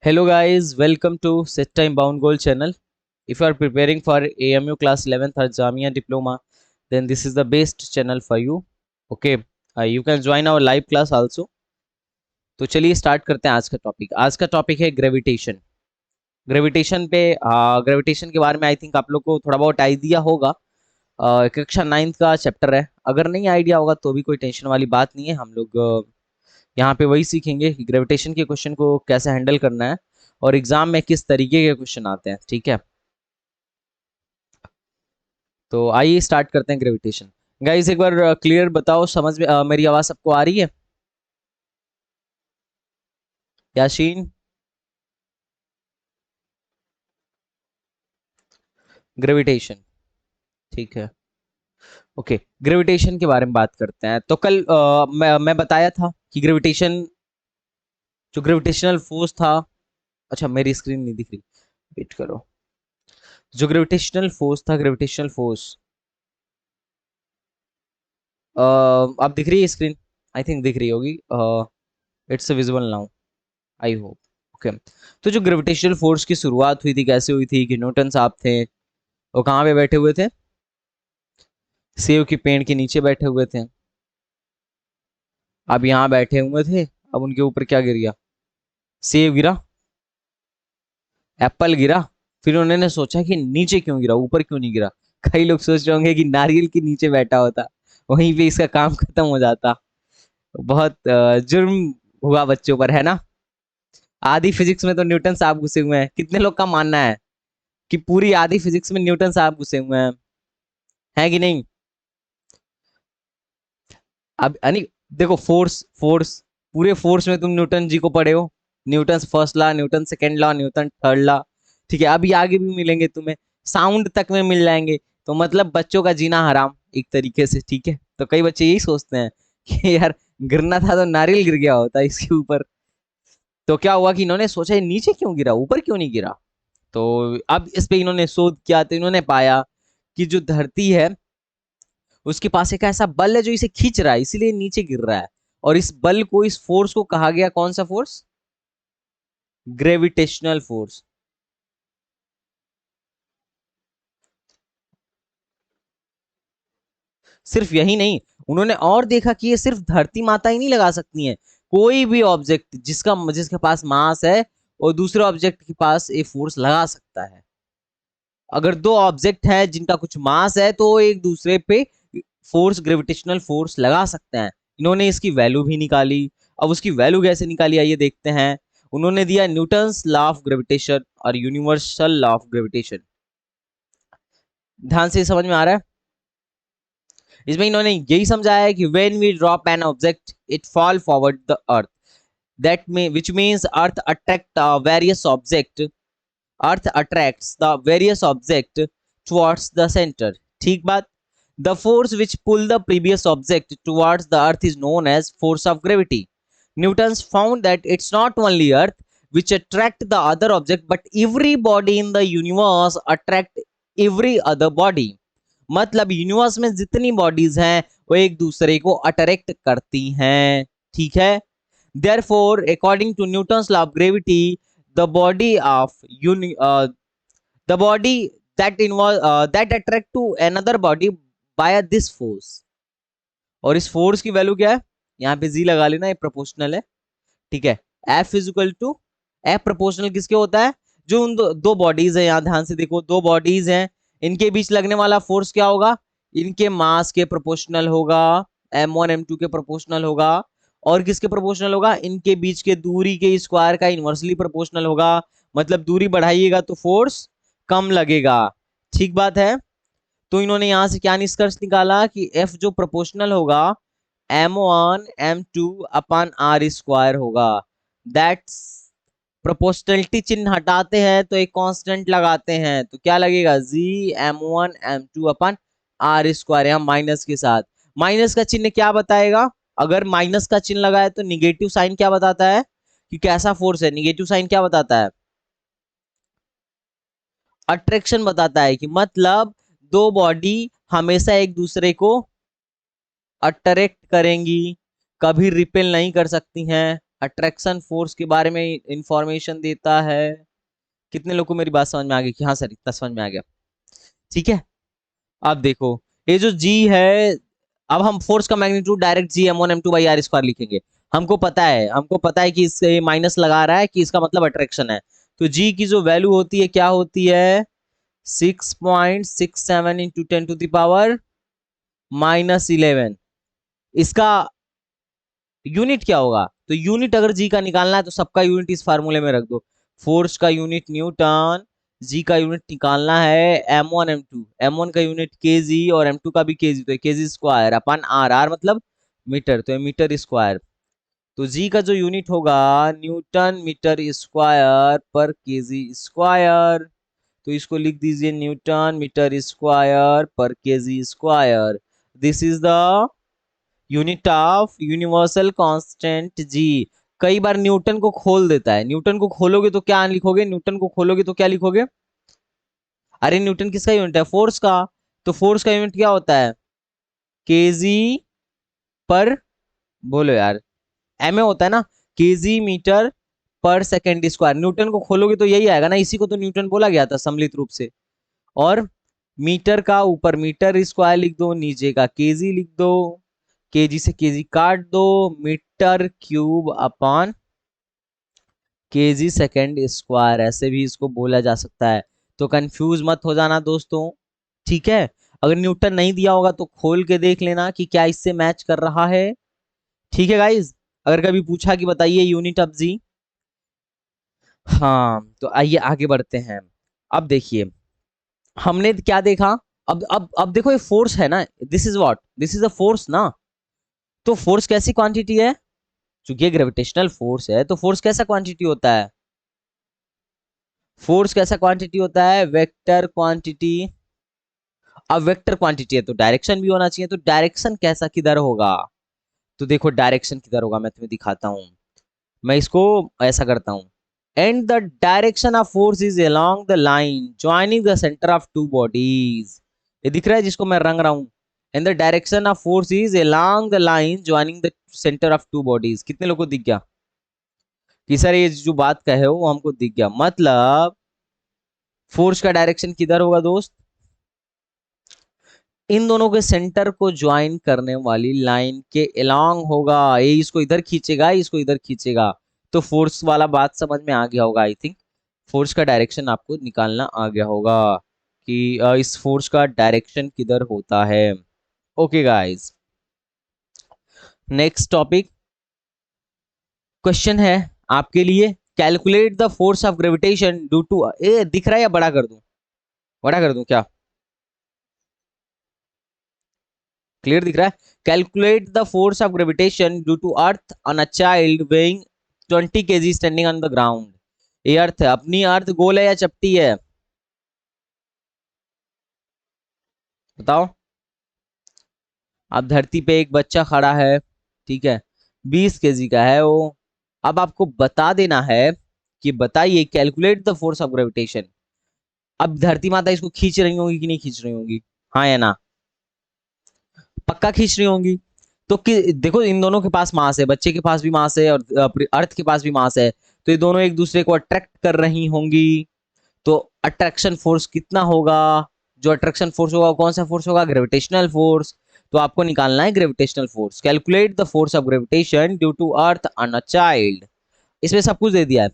Hello guys, welcome to Set Time Bound Goal channel. If you are preparing for AMU class 11th or Jamia diploma, then this is the best channel for you. Okay, you can join our live class also. तो चलिए start करते हैं आज का topic. आज का topic है gravitation. Gravitation पे ग्रेविटेशन के बारे में आई थिंक आप लोग को थोड़ा बहुत आइडिया होगा। कक्षा 9th का चैप्टर है। अगर नहीं आइडिया होगा तो भी कोई टेंशन वाली बात नहीं है। हम लोग यहाँ पे वही सीखेंगे कि ग्रेविटेशन के क्वेश्चन को कैसे हैंडल करना है और एग्जाम में किस तरीके के क्वेश्चन आते हैं। ठीक है, तो आइए स्टार्ट करते हैं ग्रेविटेशन। गाइस एक बार क्लियर बताओ, समझ में मेरी आवाज सबको आ रही है? याशीन, ग्रेविटेशन, ठीक है। ओके, ग्रेविटेशन के बारे में बात करते हैं। तो कल मैं बताया था कि ग्रेविटेशन जो ग्रेविटेशनल फोर्स था। अच्छा, मेरी स्क्रीन नहीं दिख रही, वेट करो। जो ग्रेविटेशनल फोर्स था, ग्रेविटेशनल फोर्स अब दिख रही है स्क्रीन? आई थिंक दिख रही होगी। It's visible now, I hope. Okay, तो जो ग्रेविटेशनल फोर्स की शुरुआत हुई थी, कैसे हुई थी कि न्यूटन साहब थे, वो कहाँ पे बैठे हुए थे? सेब के पेड़ के नीचे बैठे हुए थे। अब यहाँ बैठे हुए थे, अब उनके ऊपर क्या गिर गया? सेब गिरा, एप्पल गिरा। फिर उन्होंने सोचा कि नीचे क्यों गिरा, ऊपर क्यों नहीं गिरा। कई लोग सोच रहे होंगे कि नारियल के नीचे बैठा होता, वहीं पे इसका काम खत्म हो जाता। बहुत जुर्म हुआ बच्चों पर, है ना। आधी फिजिक्स में तो न्यूटन साहब घुसे हुए हैं। कितने लोग का मानना है कि पूरी आधी फिजिक्स में न्यूटन साहब घुसे हुए हैं, है कि नहीं? अब यानी देखो, फोर्स फोर्स पूरे फोर्स में तुम न्यूटन जी को पढ़े हो। Newton first law, Newton second law, Newton third law. ठीक है, अभी आगे भी मिलेंगे तुम्हें, साउंड तक में मिल जाएंगे। तो मतलब बच्चों का जीना हराम एक तरीके से। ठीक है, तो कई बच्चे यही सोचते हैं कि यार गिरना था तो नारियल गिर गया होता इसके ऊपर। तो क्या हुआ कि इन्होंने सोचा ये नीचे क्यों गिरा, ऊपर क्यों नहीं गिरा। तो अब इस पे इन्होंने शोध किया, तो इन्होंने पाया कि जो धरती है उसके पास एक ऐसा बल है जो इसे खींच रहा है, इसीलिए नीचे गिर रहा है। और इस बल को, इस फोर्स को कहा गया कौन सा फोर्स? Gravitational force. सिर्फ यही नहीं, उन्होंने और देखा कि ये सिर्फ धरती माता ही नहीं लगा सकती है। कोई भी ऑब्जेक्ट जिसका जिसके पास मास है और दूसरे ऑब्जेक्ट के पास ये फोर्स लगा सकता है। अगर दो ऑब्जेक्ट है जिनका कुछ मास है तो एक दूसरे पे फोर्स, ग्रेविटेशनल फोर्स लगा सकते हैं। इन्होंने इसकी वैल्यू भी निकाली। अब उसकी वैल्यू कैसे निकाली, आइए देखते हैं। उन्होंने दिया न्यूटन्स लॉ ऑफ ग्रेविटेशन और यूनिवर्सल लॉ ऑफ ग्रेविटेशन। ध्यान से समझ में आ रहा है? इसमें इन्होंने यही समझाया है कि when we drop an object it fall forward the earth, that में which means earth attract various object, earth attracts the various object towards the centre. ठीक बात। The force which pulled the previous object towards the earth is known as force of gravity. Newton's found that it's not only earth which attract the other object but every body in the universe attract every other body. मतलब universe में जितनी bodies हैं वो एक दूसरे को attract करती हैं। ठीक है, therefore according to Newton's law of gravity the body of the body that attract to another body by this force। और इस फोर्स की वैल्यू क्या है? यहाँ पे जी लगा लेना, ये प्रोपोर्शनल है। ठीक है, F equal to, F proportional किसके होता है? जो उन दो बॉडीज है, यहाँ ध्यान से देखो, दो बॉडीज हैं, इनके बीच लगने वाला फोर्स क्या होगा? इनके मास के प्रोपोर्शनल होगा, m1 m2 के प्रोपोर्शनल होगा। और किसके प्रोपोर्शनल होगा? इनके बीच के दूरी के स्क्वायर का इनवर्सली प्रोपोर्शनल होगा। मतलब दूरी बढ़ाइएगा तो फोर्स कम लगेगा। ठीक बात है। तो इन्होंने यहां से क्या निष्कर्ष निकाला कि एफ जो प्रोपोर्शनल होगा m1 m2 upon are square होगा। दैट्स प्रोपोर्शनलिटी चिन्ह हटाते हैं तो एक कांस्टेंट लगाते हैं, तो क्या लगेगा? G m1 m2 upon are square, यहाँ माइनस के साथ। माइनस का चिन्ह क्या बताएगा? अगर माइनस का चिन्ह लगाए तो निगेटिव साइन क्या बताता है कि कैसा फोर्स है? निगेटिव साइन क्या बताता है? अट्रैक्शन बताता है, कि मतलब दो बॉडी हमेशा एक दूसरे को अट्रैक्ट करेंगी, कभी रिपेल नहीं कर सकती हैं। अट्रैक्शन फोर्स के बारे में इंफॉर्मेशन देता है। कितने लोग को मेरी बात समझ में आ गई कि हाँ सर इतना समझ में आ गया? ठीक है। अब देखो, ये जो जी है, अब हम फोर्स का मैग्नीट्यूड डायरेक्ट जी m1m2/r² लिखेंगे। हमको पता है कि इससे माइनस लगा रहा है कि इसका मतलब अट्रैक्शन है। तो जी की जो वैल्यू होती है क्या होती है? 6.67 इंटू 10⁻⁻11। इसका यूनिट क्या होगा? तो यूनिट अगर जी का निकालना है तो सबका यूनिट इस फार्मूले में रख दो। फोर्स का यूनिट न्यूटन, जी का यूनिट निकालना है m1 m2, m1 का यूनिट केजी और m2 का भी केजी, तो kg square upon r, r मतलब मीटर, तो मीटर स्क्वायर। तो जी का जो यूनिट होगा न्यूटन मीटर स्क्वायर पर केजी स्क्वायर। तो इसको लिख दीजिए न्यूटन मीटर स्क्वायर पर kg square. This is the unit of universal constant G. कई बार न्यूटन को खोल देता है, न्यूटन को खोलोगे तो क्या लिखोगे? न्यूटन को खोलोगे तो क्या लिखोगे? अरे न्यूटन किसका यूनिट है? फोर्स का। तो फोर्स का यूनिट क्या होता है? केजी पर, बोलो यार, एम ए होता है ना, केजी मीटर पर सेकेंड स्क्वायर। न्यूटन को खोलोगे तो यही आएगा ना, इसी को तो न्यूटन बोला गया था सम्मिलित रूप से। और मीटर का ऊपर मीटर स्क्वायर लिख दो, नीचे का केजी लिख दो, केजी से केजी काट दो, metre cube upon kg second square, ऐसे भी इसको बोला जा सकता है। तो कंफ्यूज मत हो जाना दोस्तों, ठीक है। अगर न्यूटन नहीं दिया होगा तो खोल के देख लेना कि क्या इससे मैच कर रहा है। ठीक है गाइज। अगर कभी पूछा कि बताइए यूनिट ऑफ जी, हाँ तो आइए आगे बढ़ते हैं। अब देखिए हमने क्या देखा। अब देखो ये फोर्स है ना, this is what, this is a force ना। तो फोर्स कैसी क्वांटिटी है? चूंकि ये ग्रेविटेशनल फोर्स है तो फोर्स कैसा क्वांटिटी होता है? फोर्स कैसा क्वांटिटी होता है? Vector quantity. अब वेक्टर क्वांटिटी है तो डायरेक्शन भी होना चाहिए, तो डायरेक्शन कैसा किधर होगा? तो देखो डायरेक्शन किधर होगा मैं तुम्हें दिखाता हूं। मैं इसको ऐसा करता हूं, and the direction of force is along the line joining the centre of two bodies. ये दिख रहा है जिसको मैं रंग रहा हूं? And the direction of force is along the line joining the centre of two bodies. कितने लोगों को दिख गया कि सर ये जो बात कहे हो वो हमको दिख गया? मतलब फोर्स का डायरेक्शन किधर होगा दोस्त? इन दोनों के सेंटर को ज्वाइन करने वाली लाइन के अलोंग होगा। ये इसको इधर खींचेगा, इसको इधर खींचेगा। तो फोर्स वाला बात समझ में आ गया होगा आई थिंक। फोर्स का डायरेक्शन आपको निकालना आ गया होगा कि इस फोर्स का डायरेक्शन किधर होता है। Okay guys, next topic question है आपके लिए। Calculate the force of gravitation due to, ए दिख रहा है या बड़ा कर दूं? बड़ा कर दूं क्या? क्लियर दिख रहा है? Calculate the force of gravitation due to earth on a child weighing 20 kg standing on the ground. ये अर्थ है, अपनी अर्थ गोल है या चपटी है? बताओ। अब धरती पे एक बच्चा खड़ा है, ठीक है, 20 kg का है वो। अब आपको बता देना है कि बताइए calculate the force of gravitation. अब धरती माता इसको खींच रही होंगी कि नहीं खींच रही होंगी? हाँ या ना? पक्का खींच रही होंगी। तो देखो इन दोनों के पास मास है, बच्चे के पास भी मास है और अर्थ के पास भी मास है। तो ये दोनों एक दूसरे को अट्रैक्ट कर रही होंगी। तो अट्रैक्शन फोर्स कितना होगा? जो अट्रैक्शन फोर्स होगा कौन सा फोर्स होगा? Gravitational force. तो आपको निकालना है gravitational force. Calculate the force of gravitation due to earth on a child. इसमें सब कुछ दे दिया है,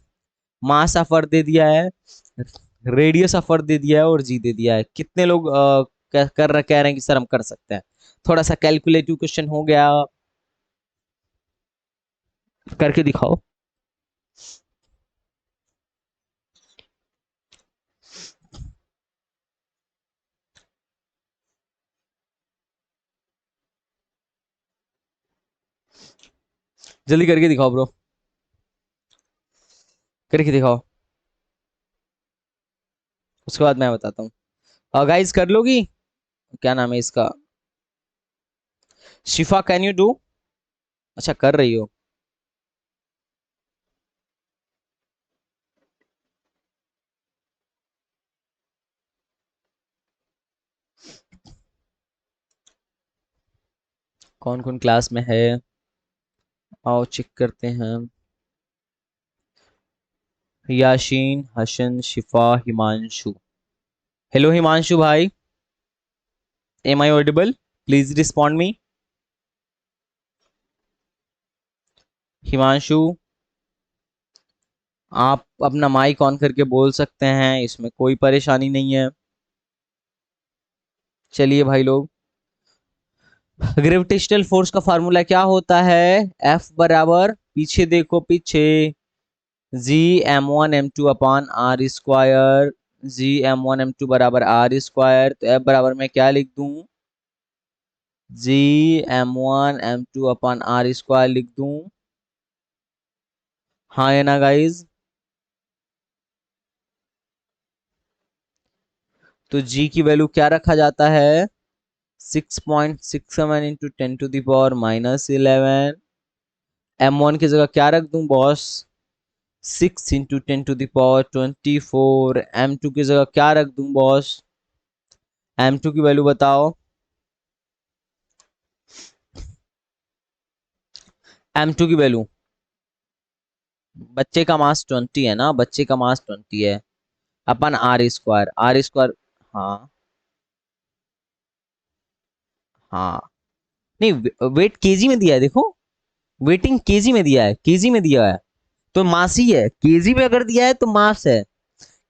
मास ऑफ अर्थ दे दिया है, रेडियस ऑफ अर्थ दे दिया है और जी दे दिया है। कितने लोग कह रहे हैं कि सर हम कर सकते हैं? थोड़ा सा कैलकुलेटिव क्वेश्चन हो गया, करके दिखाओ। जल्दी करके दिखाओ ब्रो, करके दिखाओ, उसके बाद मैं बताता हूँ। गाइस कर लोगी? क्या नाम है इसका? शिफा कैन यू डू? अच्छा कर रही हो। कौन कौन क्लास में है? आओ चेक करते हैं। याशीन, हसन, शिफा, हिमांशु। हेलो हिमांशु भाई, am I audible? Please respond me. Himanshu, आप अपना माइक ऑन करके बोल सकते हैं, इसमें कोई परेशानी नहीं है। चलिए भाई लोग, ग्रेविटेशनल फोर्स का फार्मूला क्या होता है? एफ बराबर, पीछे देखो पीछे, जी m1 m2 अपान आर स्क्वायर। जी m1 m2 बराबर आर स्क्वायर, तो एफ बराबर मैं क्या लिख दूं? जी m1 m2 अपान आर स्क्वायर लिख दूं। हाँ है ना गाइज? तो जी की वैल्यू क्या रखा जाता है? 6.67 into 10 to the power -11। m1 की जगह क्या रख दूं boss? 6 into 10 to the power 24। m2 की जगह क्या रख दूं बॉस? m2 की वैल्यू बताओ। m2 की वैल्यू, बच्चे का मास 20 है ना, बच्चे का मास 20 है, अपन आर स्क्वायर, आर स्क्वायर। हाँ हाँ, नहीं, वेट केजी में दिया है देखो, वेटिंग केजी में दिया है, केजी में दिया है, तो मास ही है। केजी में अगर दिया है तो मास है,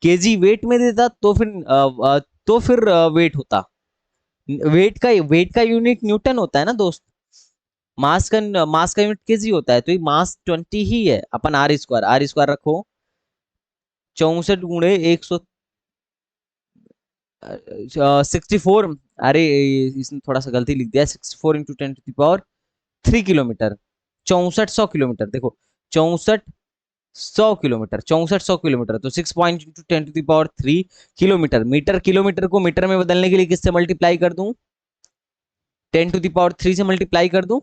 केजी वेट में देता तो फिर वेट होता। वेट का यूनिट न्यूटन होता है ना दोस्त, मास का यूनिट केजी होता है, तो ये मास 20 ही है। अपन आर स्क्वायर, आर स्क्वायर रखो, 64 गुणे 100, 64। अरे इसने थोड़ा सा गलती लिख दिया, 64 into 10 to the power 3 kilometre, 6400 kilometre, देखो 6400 किलोमीटर, 6400 किलोमीटर, तो 6 into 10 to the power 3 kilometre. Metre, kilometre को मीटर में बदलने के लिए किससे मल्टीप्लाई कर दूं? 10 to the power 3 से मल्टीप्लाई कर दूं।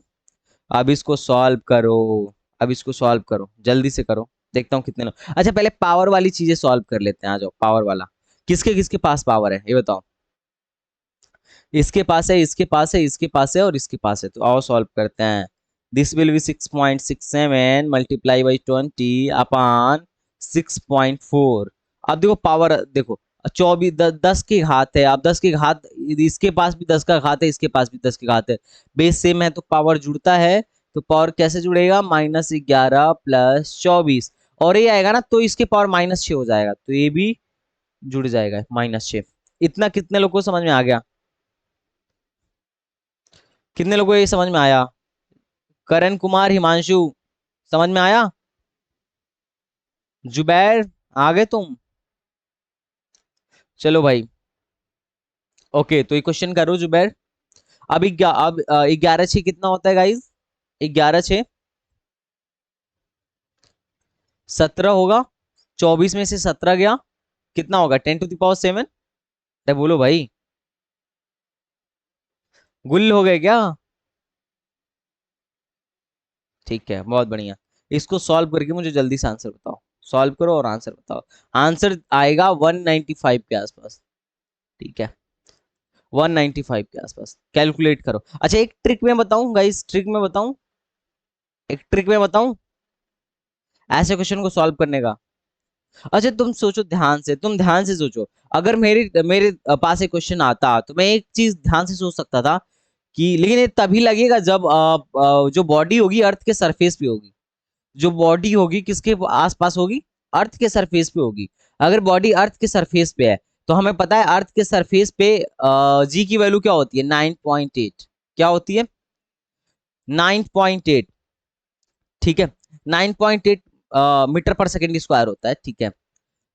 अब इसको सॉल्व करो, अब इसको सॉल्व करो, जल्दी से करो, देखता हूँ कितने लोग। अच्छा पहले पावर वाली चीजें सॉल्व कर लेते हैं, आ जाओ पावर वाला। किसके किसके पास पावर है ये बताओ? इसके पास है, इसके पास है, इसके पास है और इसके पास है, तो आओ सॉल्व करते हैं। This will be 6.67 multiply by 20 upon 6.4। अब देखो पावर, देखो 24, 10 के घात है, अब 10 के घात, इसके पास भी 10 का घात है, इसके पास भी 10 के घात है, बेस सेम है तो पावर जुड़ता है। तो पावर कैसे जुड़ेगा? -11 प्लस 24, और ये आएगा ना तो इसके पावर -6 हो जाएगा, तो ये भी जुड़ जाएगा -6। इतना कितने लोगों को समझ में आ गया? कितने लोगों को ये समझ में आया? करण कुमार, हिमांशु, समझ में आया? जुबैर, आ गए तुम? चलो भाई, ओके, तो ये क्वेश्चन करो जुबैर। अब 11 6 कितना होता है गाइज? 11 6 17 होगा, 24 में से 17 गया, कितना होगा? 10 to the power 7। अरे बोलो भाई, गुल हो गए क्या? ठीक है, बहुत बढ़िया। इसको सॉल्व करके मुझे जल्दी से आंसर बताओ, सॉल्व करो और आंसर बताओ। आंसर आएगा 195 के आसपास, ठीक है, 195 के आसपास, कैलकुलेट करो। अच्छा एक ट्रिक में बताऊं गाइस, ट्रिक में बताऊं, एक ट्रिक में बताऊं ऐसे क्वेश्चन को सॉल्व करने का। अच्छा तुम सोचो ध्यान से, तुम ध्यान से सोचो, अगर मेरे मेरे पास एक क्वेश्चन आता तो मैं एक चीज ध्यान से सोच सकता था कि, लेकिन ये तभी लगेगा जब जो बॉडी होगी अर्थ के सरफेस पे होगी। जो बॉडी होगी किसके आसपास होगी? अर्थ के सरफेस पे होगी। अगर बॉडी अर्थ के सरफेस पे है तो हमें पता है अर्थ के सरफेस पे जी की वैल्यू क्या होती है? 9.8। क्या होती है? 9.8, ठीक है, 9.8 मीटर पर सेकेंड स्क्वायर होता है, ठीक है,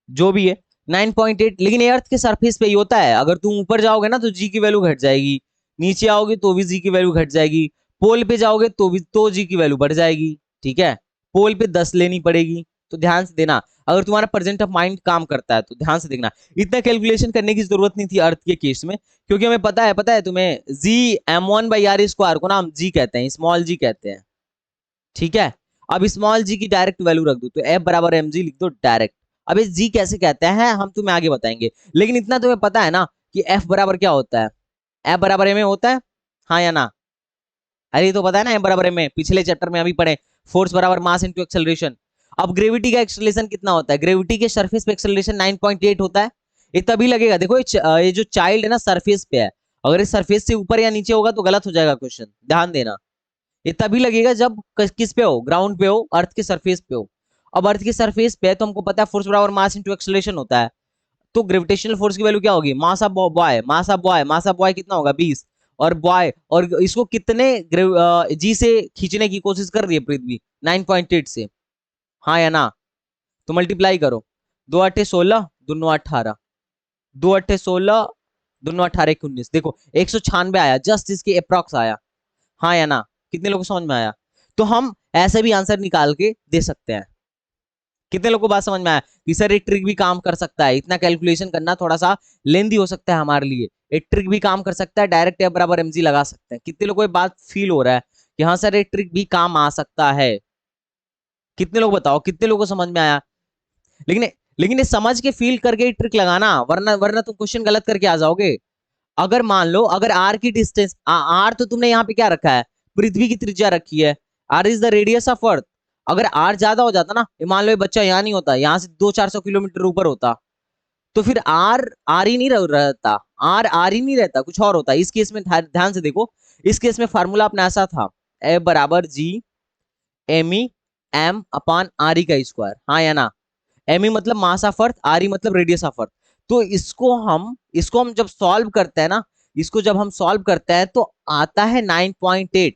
जो भी है 9.8। लेकिन ये अर्थ के सरफेस पे ही होता है, अगर तुम ऊपर जाओगे ना तो जी की वैल्यू घट जाएगी, नीचे आओगे तो भी जी की वैल्यू घट जाएगी, पोल पे जाओगे तो भी तो जी की वैल्यू बढ़ जाएगी, ठीक है, पोल पे 10 लेनी पड़ेगी। तो ध्यान से देना, अगर तुम्हारा प्रेजेंट ऑफ माइंड काम करता है तो ध्यान से देखना। इतना कैलकुलेशन करने की जरूरत नहीं थी अर्थ के केस में, क्योंकि हमें पता है तुम्हें, जी m1/r² को ना हम जी कहते हैं, स्मॉल जी कहते हैं, ठीक है। अब स्मॉल जी की डायरेक्ट वैल्यू रख दो, तो एफ बराबर एम जी लिख दो डायरेक्ट। अब इस जी कैसे कहते हैं हम तुम्हें आगे बताएंगे, लेकिन इतना तुम्हें पता है ना कि एफ बराबर क्या होता है? एफ बराबर एम ए होता है, हाँ या ना? अरे तो पता है ना एफ बराबर एम ए, पिछले चैप्टर में अभी पढ़े, फोर्स बराबर मास इंटू एक्सेलरेशन। अब ग्रेविटी का एक्सेलरेशन कितना होता है? ग्रेविटी के सरफेस पे एक्सेलरेशन 9.8 होता है। ये तभी लगेगा, देखो ये जो चाइल्ड है ना सरफेस पे है, अगर इस सरफेस से ऊपर या नीचे होगा तो गलत हो जाएगा क्वेश्चन, ध्यान देना। ये तभी लगेगा जब किस पे हो, ग्राउंड पे हो, अर्थ के सरफेस पे हो। अब अर्थ के सरफेस पे है तो हमको पता है फोर्स बराबर मास इनटू एक्सेलरेशन होता है। तो ग्रेविटेशनल फोर्स की वैल्यू क्या होगी? Mass of boy, mass of boy, mass of boy कितना होगा? 20। और बॉय, और इसको कितने जी से खींचने की कोशिश कर रही है पृथ्वी? 9.8 से, हाँ या ना? तो मल्टीप्लाई करो, 2 8 16, दोनों 18, 2 8 16, दोनों 18 19, देखो 196 आया, जस्ट इसके अप्रॉक्स आया, हाँ या ना? कितने लोगों को समझ में आया? तो हम ऐसे भी आंसर निकाल के दे सकते हैं। कितने लोगों को बात समझ में आया कि सर एक ट्रिक भी काम कर सकता है? इतना कैलकुलेशन करना थोड़ा सा लेंदी हो सकता है हमारे लिए, एक ट्रिक भी काम कर सकता है, डायरेक्ट एफ बराबर एमजी लगा सकते हैं। कितने लोगों को बात फील हो रहा है कि हाँ सर एक ट्रिक भी काम आ सकता है? कितने लोग बताओ, कितने लोगों को समझ में आया? लेकिन लेकिन ये समझ के फील करके ट्रिक लगाना, वरना वरना तुम क्वेश्चन गलत करके आ जाओगे। अगर मान लो, अगर आर की डिस्टेंस, आर तो तुमने यहाँ पे क्या रखा है? पृथ्वी की त्रिज्या रखी है, R is the radius of earth. अगर आर ज्यादा हो जाता ना, मान लो ये बच्चा यहाँ नहीं होता, यहाँ से 200-400 किलोमीटर ऊपर होता, तो फिर आर आर ही नहीं रहता, आर ही नहीं रहता, कुछ और होता। इस केस में ध्यान से देखो, इस केस में फार्मूला अपना ऐसा था, ए बराबर G M E M upon R E का स्क्वायर, हाँ या ना? एम ई मतलब मास ऑफ अर्थ, आर ई मतलब रेडियस ऑफ अर्थ। तो इसको हम जब सॉल्व करते हैं ना, इसको जब हम सॉल्व करते हैं तो आता है 9.8।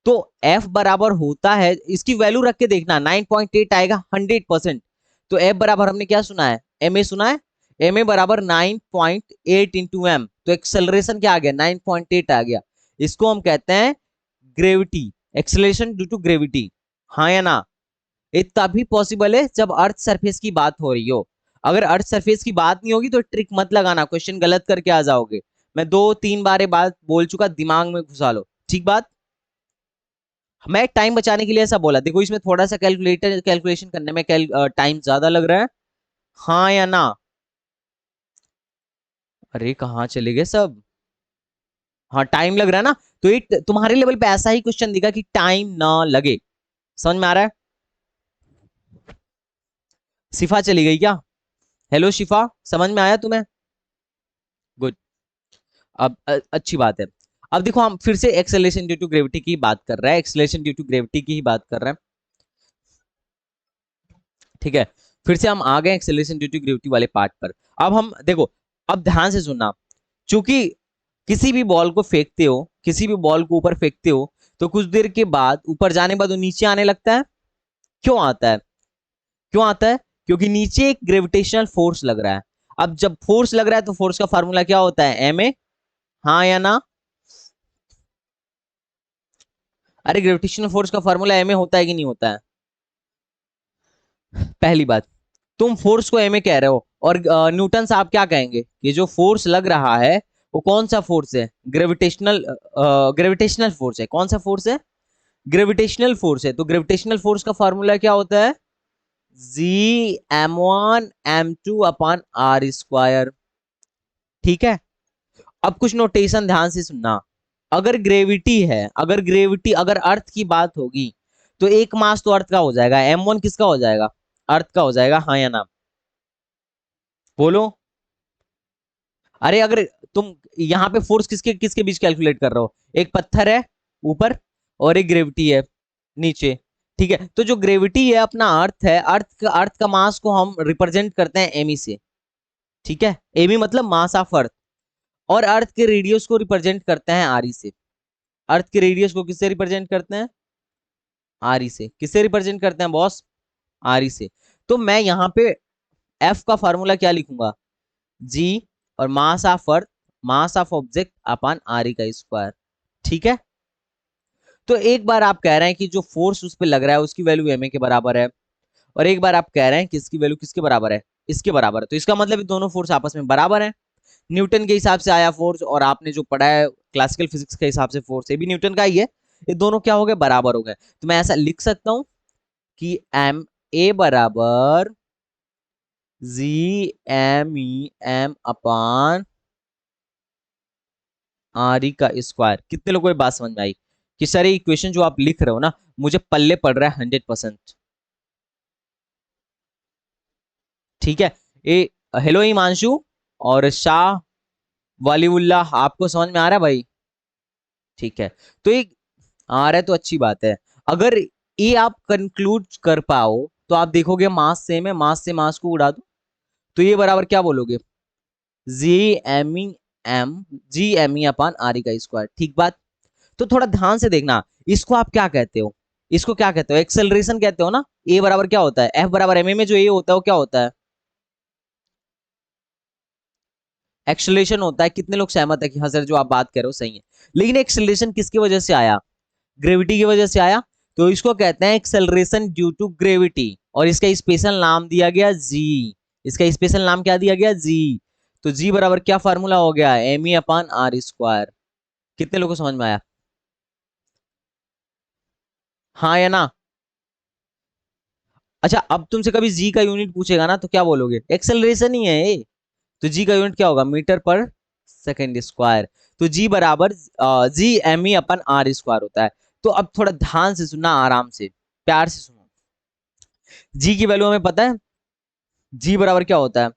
तो एफ बराबर होता है, इसकी वैल्यू रख के देखना, 9.8 आएगा 100%। तो एफ बराबर हमने क्या सुना है? एम ए सुना है। एम ए बराबर 9.8 इंटू एम, तो एक्सेलरेशन क्या आ गया? 9.8 आ गया। इसको हम कहते हैं gravity, acceleration due to gravity, हाँ या ना? ये तभी पॉसिबल है जब अर्थ सरफेस की बात हो रही हो। अगर अर्थ सरफेस की बात नहीं होगी तो ट्रिक मत लगाना, क्वेश्चन गलत करके आ जाओगे। मैं 2-3 बार ये बात बोल चुका, दिमाग में घुसा लो, ठीक बात? मैं टाइम बचाने के लिए ऐसा बोला, देखो इसमें थोड़ा सा कैलकुलेशन करने में टाइम ज्यादा लग रहा है, हाँ या ना? अरे कहाँ चले गए सब? हाँ टाइम लग रहा है ना, तो ये तुम्हारे लेवल पे ऐसा ही क्वेश्चन दिखा कि टाइम ना लगे। समझ में आ रहा है? शिफा चली गई क्या? हेलो शिफा, समझ में आया तुम्हें? गुड। अब अच्छी बात है। अब देखो हम फिर से एक्सेलरेशन ड्यू टू ग्रेविटी की बात कर रहे हैं, एक्सेलरेशन ड्यू टू ग्रेविटी की ही बात कर रहे हैं, ठीक है? फिर से हम आ गए एक्सेलरेशन ड्यू टू ग्रेविटी वाले पार्ट पर। अब हम देखो, अब ध्यान से सुनना, चूंकि किसी भी बॉल को फेंकते हो, किसी भी बॉल को ऊपर फेंकते हो, तो कुछ देर के बाद ऊपर जाने के बाद वो नीचे आने लगता है। क्यों आता है? क्यों आता है? क्योंकि नीचे एक ग्रेविटेशनल फोर्स लग रहा है। अब जब फोर्स लग रहा है तो फोर्स का फार्मूला क्या होता है? एम ए, हाँ या ना? अरे ग्रेविटेशनल फोर्स का फार्मूला एम ए होता है कि नहीं होता है? पहली बात, तुम फोर्स को एम ए कह रहे हो, और न्यूटन साहब क्या कहेंगे? ये जो फोर्स लग रहा है वो कौन सा फोर्स है? ग्रेविटेशनल फोर्स है। कौन सा फोर्स है? ग्रेविटेशनल फोर्स है। तो ग्रेविटेशनल फोर्स का फार्मूला क्या होता है? G m1 m2 upon are square, ठीक है? अब कुछ नोटेशन ध्यान से सुनना, अगर ग्रेविटी है, अगर अर्थ की बात होगी, तो एक मास तो अर्थ का हो जाएगा, m1 किसका हो जाएगा? अर्थ का हो जाएगा, हाँ या ना? बोलो। अरे अगर तुम यहाँ पे फोर्स किसके किसके बीच कैलकुलेट कर रहे हो? एक पत्थर है ऊपर, और एक ग्रेविटी है नीचे, ठीक है? तो जो ग्रेविटी है अपना अर्थ है, अर्थ का मास को हम रिप्रेजेंट करते हैं एमी से, ठीक है? एमी मतलब मास ऑफ अर्थ। और अर्थ के रेडियस को रिप्रेजेंट करते हैं आर ई से। अर्थ के रेडियस को किससे रिप्रेजेंट करते हैं? आर ई से। किससे रिप्रेजेंट करते हैं बॉस? आर ई से। तो मैं यहाँ पे एफ का फॉर्मूला क्या लिखूंगा? जी और मास of earth, mass of object upon are E का स्क्वायर, ठीक है? तो एक बार आप कह रहे हैं कि जो फोर्स उस पर लग रहा है उसकी वैल्यू एम ए के बराबर है, और एक बार आप कह रहे हैं कि इसकी वैल्यू किसके बराबर है? इसके बराबर है। तो इसका मतलब दोनों फोर्स आपस में बराबर है। न्यूटन के हिसाब से आया फोर्स, और आपने जो पढ़ा है क्लासिकल फिजिक्स के हिसाब से फोर्स, ये भी न्यूटन का ही है। ये दोनों क्या हो गए? बराबर हो गए। तो मैं ऐसा लिख सकता हूं कि एम ए बराबर G M E M upon R E का स्क्वायर। कितने लोगों को बात समझ में आई कि सर ये इक्वेशन जो आप लिख रहे हो ना, मुझे पल्ले पड़ रहा है 100%? ठीक है। ए हेलो हिमांशु और शाह वलीउल्लाह, आपको समझ में आ रहा है भाई? ठीक है। तो ये आ रहा है तो अच्छी बात है। अगर ये आप कंक्लूड कर पाओ तो आप देखोगे मास सेम है, मास से मास को उड़ा दो तो ये बराबर क्या बोलोगे? G M E M G M E upon R E का स्क्वायर। ठीक बात। तो थोड़ा ध्यान से देखना, इसको आप क्या कहते हो? इसको क्या कहते हो? एक्सेलरेशन कहते हो ना। ए बराबर क्या होता है? एफ बराबर एम ए में जो ए होता है वो क्या होता है? एक्सेलरेशन होता है। कितने लोग सहमत है कि हाँ सर जो आप बात कर रहे हो सही है? लेकिन एक्सेलरेशन किसकी वजह से आया? ग्रेविटी की वजह से आया। तो इसको कहते हैं एक्सेलरेशन ड्यू टू ग्रेविटी, और इसका स्पेशल नाम दिया गया जी। इसका स्पेशल नाम क्या दिया गया? जी। तो जी बराबर क्या फार्मूला हो गया? M E upon R square. कितने लोगों को समझ में आया? हाँ या ना? अच्छा, अब तुमसे कभी जी का यूनिट पूछेगा ना तो क्या बोलोगे? एक्सेलरेशन ही है ये। तो जी का यूनिट क्या होगा? मीटर पर सेकेंड स्क्वायर। तो जी बराबर G M E upon are square होता है। तो अब थोड़ा ध्यान से सुनना, आराम से, प्यार से सुनो। जी की वैल्यू हमें पता है। जी बराबर क्या होता है?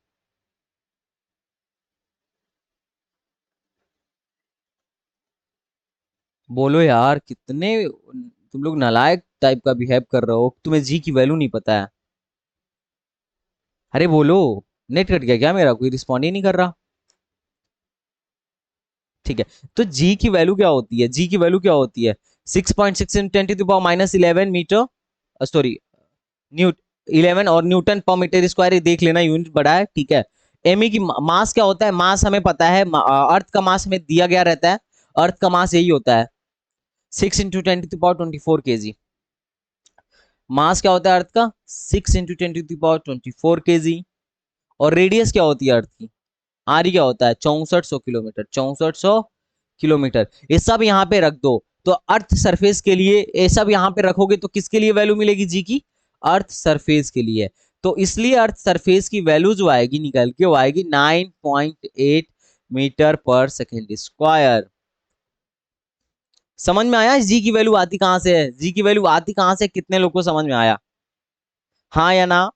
बोलो यार, कितने तुम लोग नालायक टाइप का बिहेव कर रहे हो, तुम्हें जी की वैल्यू नहीं पता है? अरे बोलो। नेट कट गया क्या मेरा? कोई रिस्पॉन्ड ही नहीं कर रहा। ठीक है। तो जी की वैल्यू क्या होती है? जी की वैल्यू क्या होती है? 6.6 इन 10⁻11 मीटर, सॉरी, न्यूट 11, और न्यूटन पर मीटर स्क्वायर, देख लेना यूनिट बड़ा है। ठीक है। एमई की मास क्या होता है? मास हमें पता है, अर्थ का मास हमें दिया गया रहता है। अर्थ का मास यही होता है, 6 × 10⁻24 kg। मास क्या होता है अर्थ का? 6 × 10⁻24 kg। और रेडियस क्या होती है अर्थ की? आर क्या होता है? 6400 किलोमीटर। 6400 किलोमीटर। ये सब यहाँ पे रख दो तो अर्थ सरफेस के लिए, ये सब यहाँ पे रखोगे तो किसके लिए वैल्यू मिलेगी जी की? अर्थ सरफेस के लिए। तो इसलिए अर्थ सरफेस की वैल्यू जो आएगी निकल के, वो आएगी 9.8 मीटर पर सेकेंड स्क्वायर। समझ में आया जी की वैल्यू आती कहां से है? जी की वैल्यू आती कहां से? कितने लोग को समझ में आया? हाँ या ना?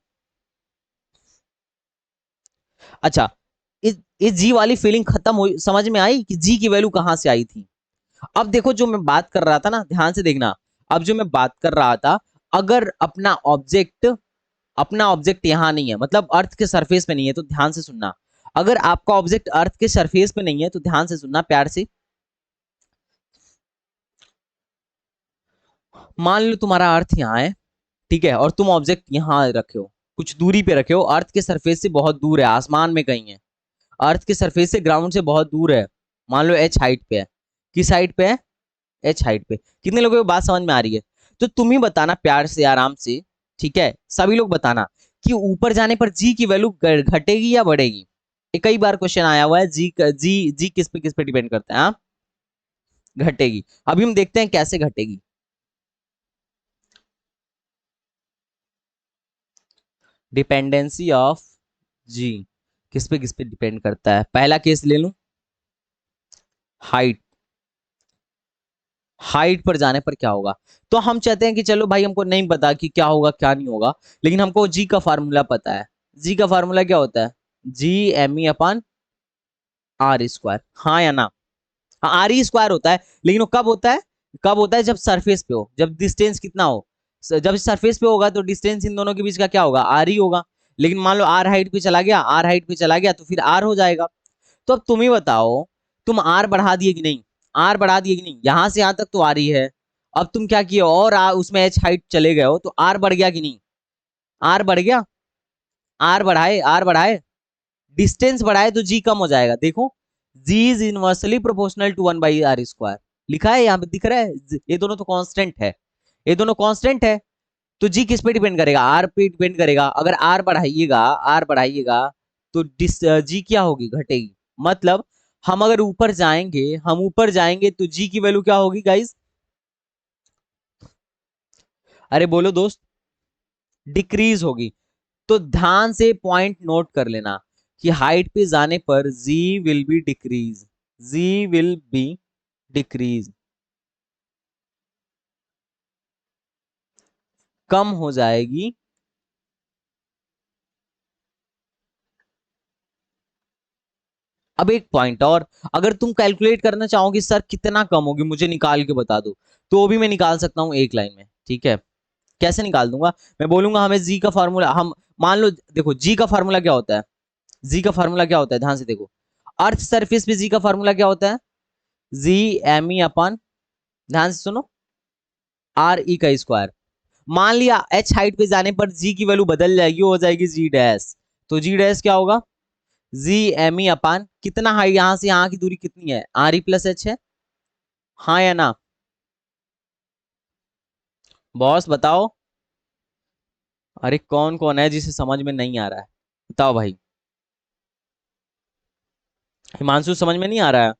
अच्छा, इस जी वाली फीलिंग खत्म हुई, समझ में आई कि जी की वैल्यू कहां से आई थी? अब देखो, जो मैं बात कर रहा था ना, ध्यान से देखना। अब जो मैं बात कर रहा था, अगर अपना ऑब्जेक्ट यहां नहीं है, मतलब अर्थ के सरफेस पे नहीं है, तो ध्यान से सुनना। अगर आपका ऑब्जेक्ट अर्थ के सरफेस पे नहीं है तो ध्यान से सुनना प्यार से। मान लो तुम्हारा अर्थ यहाँ है, ठीक है, और तुम ऑब्जेक्ट यहाँ रखे हो, कुछ दूरी पे रखे हो, अर्थ के सरफेस से बहुत दूर है, आसमान में कहीं है। अर्थ के सरफेस से, ग्राउंड से बहुत दूर है। मान लो एच हाइट पे है। किस हाइट पे है? एच हाइट पे। कितने लोगों को बात समझ में आ रही है? तो तुम ही बताना प्यार से, आराम से। ठीक है, सभी लोग बताना कि ऊपर जाने पर जी की वैल्यू घटेगी या बढ़ेगी? ये कई बार क्वेश्चन आया हुआ है, जी किस पे डिपेंड करता है? हाँ, घटेगी। अभी हम देखते हैं कैसे घटेगी। डिपेंडेंसी ऑफ जी किस पे डिपेंड करता है? पहला केस ले लूं, हाइट। हाइट पर जाने पर क्या होगा? तो हम चाहते हैं कि चलो भाई, हमको नहीं पता कि क्या होगा क्या नहीं होगा, लेकिन हमको जी का फार्मूला पता है। जी का फार्मूला क्या होता है? G M E upon R square. हाँ या ना? आर ई स्क्वायर होता है, लेकिन वो कब होता है? कब होता है? जब सरफेस पे हो, जब डिस्टेंस कितना हो। जब सरफेस पे होगा तो डिस्टेंस इन दोनों के बीच का क्या होगा? आर ही होगा। लेकिन मान लो आर हाइट पे चला गया, आर हाइट पे चला गया तो फिर आर हो जाएगा। तो अब तुम ही बताओ, तुम आर बढ़ा दिए कि नहीं? आर बढ़ा दिए कि नहीं? यहां से यहां तक तो आ रही है। अब तुम क्या किए, और उसमें एच हाइट चले गए हो तो आर बढ़ गया कि नहीं? आर बढ़ गया। आर बढ़ाए, आर बढ़ाए, डिस्टेंस बढ़ाए तो जी कम हो जाएगा। देखो, G is inversely proportional to 1/r²। लिखा है यहाँ पे, दिख रहा है? ये दोनों तो कांस्टेंट है, ये दोनों कांस्टेंट है। तो जी किस पे डिपेंड करेगा? आर पे डिपेंड करेगा। अगर आर बढ़ाइएगा तो जी क्या होगी? घटेगी। मतलब हम अगर ऊपर जाएंगे, हम ऊपर जाएंगे तो जी की वैल्यू क्या होगी गाइस? अरे बोलो दोस्त। डिक्रीज होगी। तो ध्यान से पॉइंट नोट कर लेना कि हाइट पे जाने पर G will be decrease. G will be decrease, कम हो जाएगी। अब एक पॉइंट और, अगर तुम कैलकुलेट करना चाहो कि सर कितना कम होगी मुझे निकाल के बता दो, तो वो भी मैं निकाल सकता हूँ एक लाइन में, ठीक है। कैसे निकाल दूंगा, मैं बोलूंगा हमें जी का फॉर्मूला, हम मान लो देखो जी का फॉर्मूला क्या होता है, जी का फॉर्मूला क्या होता है, ध्यान से देखो, अर्थ सरफेस पे जी का फॉर्मूला क्या होता है, जी एम ई अपन, ध्यान से सुनो, आर ई का स्क्वायर। मान लिया एच हाइट पे जाने पर जी की वैल्यू बदल जाएगी, हो जाएगी जी डैश, तो जी डैश क्या होगा, जी एम ई अपान कितना हाइट, यहां से यहां की दूरी कितनी है, आर ई प्लस एच है, हाँ या ना, बॉस बताओ। अरे कौन कौन है जिसे समझ में नहीं आ रहा है, बताओ भाई। हिमांशु समझ में नहीं आ रहा है,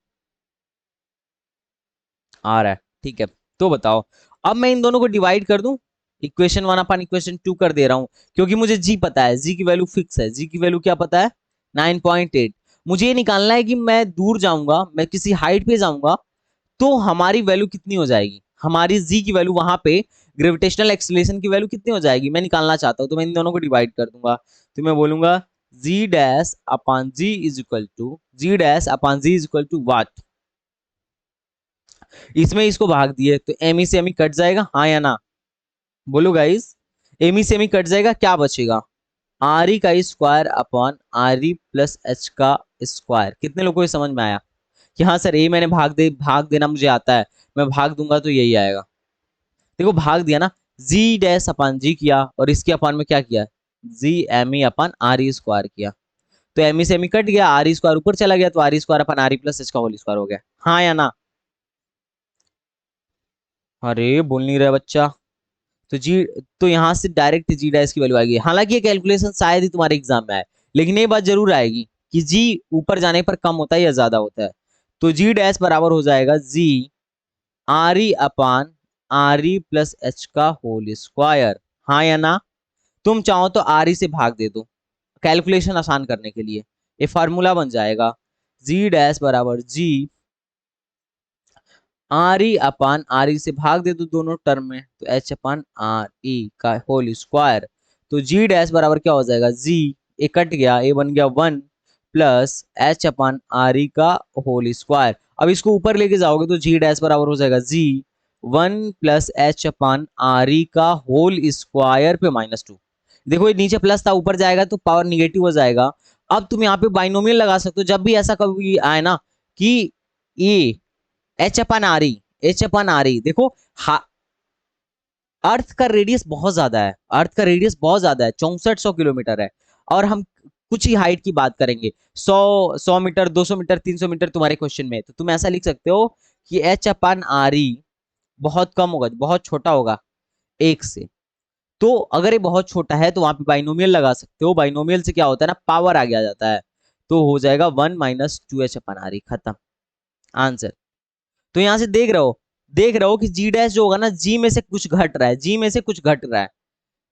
आ रहा है, ठीक है। तो बताओ, अब मैं इन दोनों को डिवाइड कर दूं, इक्वेशन वन अपन इक्वेशन टू कर दे रहा हूं, क्योंकि मुझे जी पता है, जी की वैल्यू फिक्स है, जी की वैल्यू क्या पता है, 9.8। मुझे ये निकालना है कि मैं दूर जाऊंगा, मैं किसी हाइट पे जाऊंगा, तो हमारी वैल्यू कितनी हो जाएगी, हमारी जी की वैल्यू वहां पे, ग्रेविटेशनल एक्सीलरेशन की वैल्यू कितनी हो जाएगी, मैं निकालना चाहता हूं, तो मैं इन दोनों को डिवाइड कर दूंगा, तो मैं बोलूंगा G dash upon G is equal to, G dash upon G is equal to what, इसमें इसको भाग दिए तो एम ई से एम ई कट जाएगा, हाँ या ना, बोलो गाइस, एम ई से एम ई कट जाएगा, क्या बचेगा, आर ई का square upon R E plus H का स्क्वायर। कितने लोगों को समझ में आया कि हाँ सर, ये मैंने भाग देना मुझे आता है, मैं भाग दूंगा तो यही आएगा। देखो भाग दिया ना, जी डैश अपान जी किया और इसके अपान में क्या किया, जी M E upon are E square किया, तो एम ई से एम ई कट गया, आर ई स्क्वायर ऊपर चला गया, तो are E square upon R E plus H का होल स्क्वायर हो गया, हाँ या ना। अरे बोल नहीं रहा बच्चा, तो जी, तो यहां से डायरेक्ट जी डैश की वैल्यू आएगी, हालांकि ये कैलकुलेशन शायद ही तुम्हारे एग्जाम में आए, लेकिन ये बात जरूर आएगी कि जी ऊपर जाने पर कम होता है या ज्यादा होता है, तो जी डैश बराबर हो जाएगा जी R E upon R E plus H का होल स्क्वायर, हाँ या ना। तुम चाहो तो आर ई से भाग दे दो कैलकुलेशन आसान करने के लिए, ये फार्मूला बन जाएगा जी डैश बराबर जी R E upon R E से भाग दे दो दोनों टर्म में, तो एच अपान आर ई का होल स्क्वायर, तो जी डैश बराबर क्या हो जाएगा, जी ए कट गया, ए बन गया 1 plus H upon R E का होल स्क्वायर। अब इसको ऊपर लेके जाओगे तो जी डैश बराबर हो जाएगा जी 1 plus H upon R E का होल स्क्वायर पे -2। देखो ये नीचे प्लस था, ऊपर जाएगा तो पावर निगेटिव हो जाएगा। अब तुम यहाँ पे बाइनोमियल लगा सकते हो, जब भी ऐसा कभी आए ना कि A H upon R E, H upon R ई, देखो अर्थ का रेडियस बहुत ज्यादा है, अर्थ का रेडियस बहुत ज्यादा है, 6400 किलोमीटर है, और हम कुछ ही हाइट की बात करेंगे, 100 मीटर, 200 मीटर, 300 मीटर तुम्हारे क्वेश्चन में, तो तुम ऐसा लिख सकते हो कि एच अपन आर ई बहुत कम होगा, बहुत छोटा होगा एक से। तो अगर ये बहुत छोटा है तो वहां पे बाइनोमियल लगा सकते हो, बाइनोमियल से क्या होता है ना, पावर आगे आ जाता है, तो हो जाएगा 1 - 2h/r ई, खत्म, आंसर। तो यहां से देख रहे हो कि जी डैश जो होगा ना, जी में से कुछ घट रहा है, जी में से कुछ घट रहा है,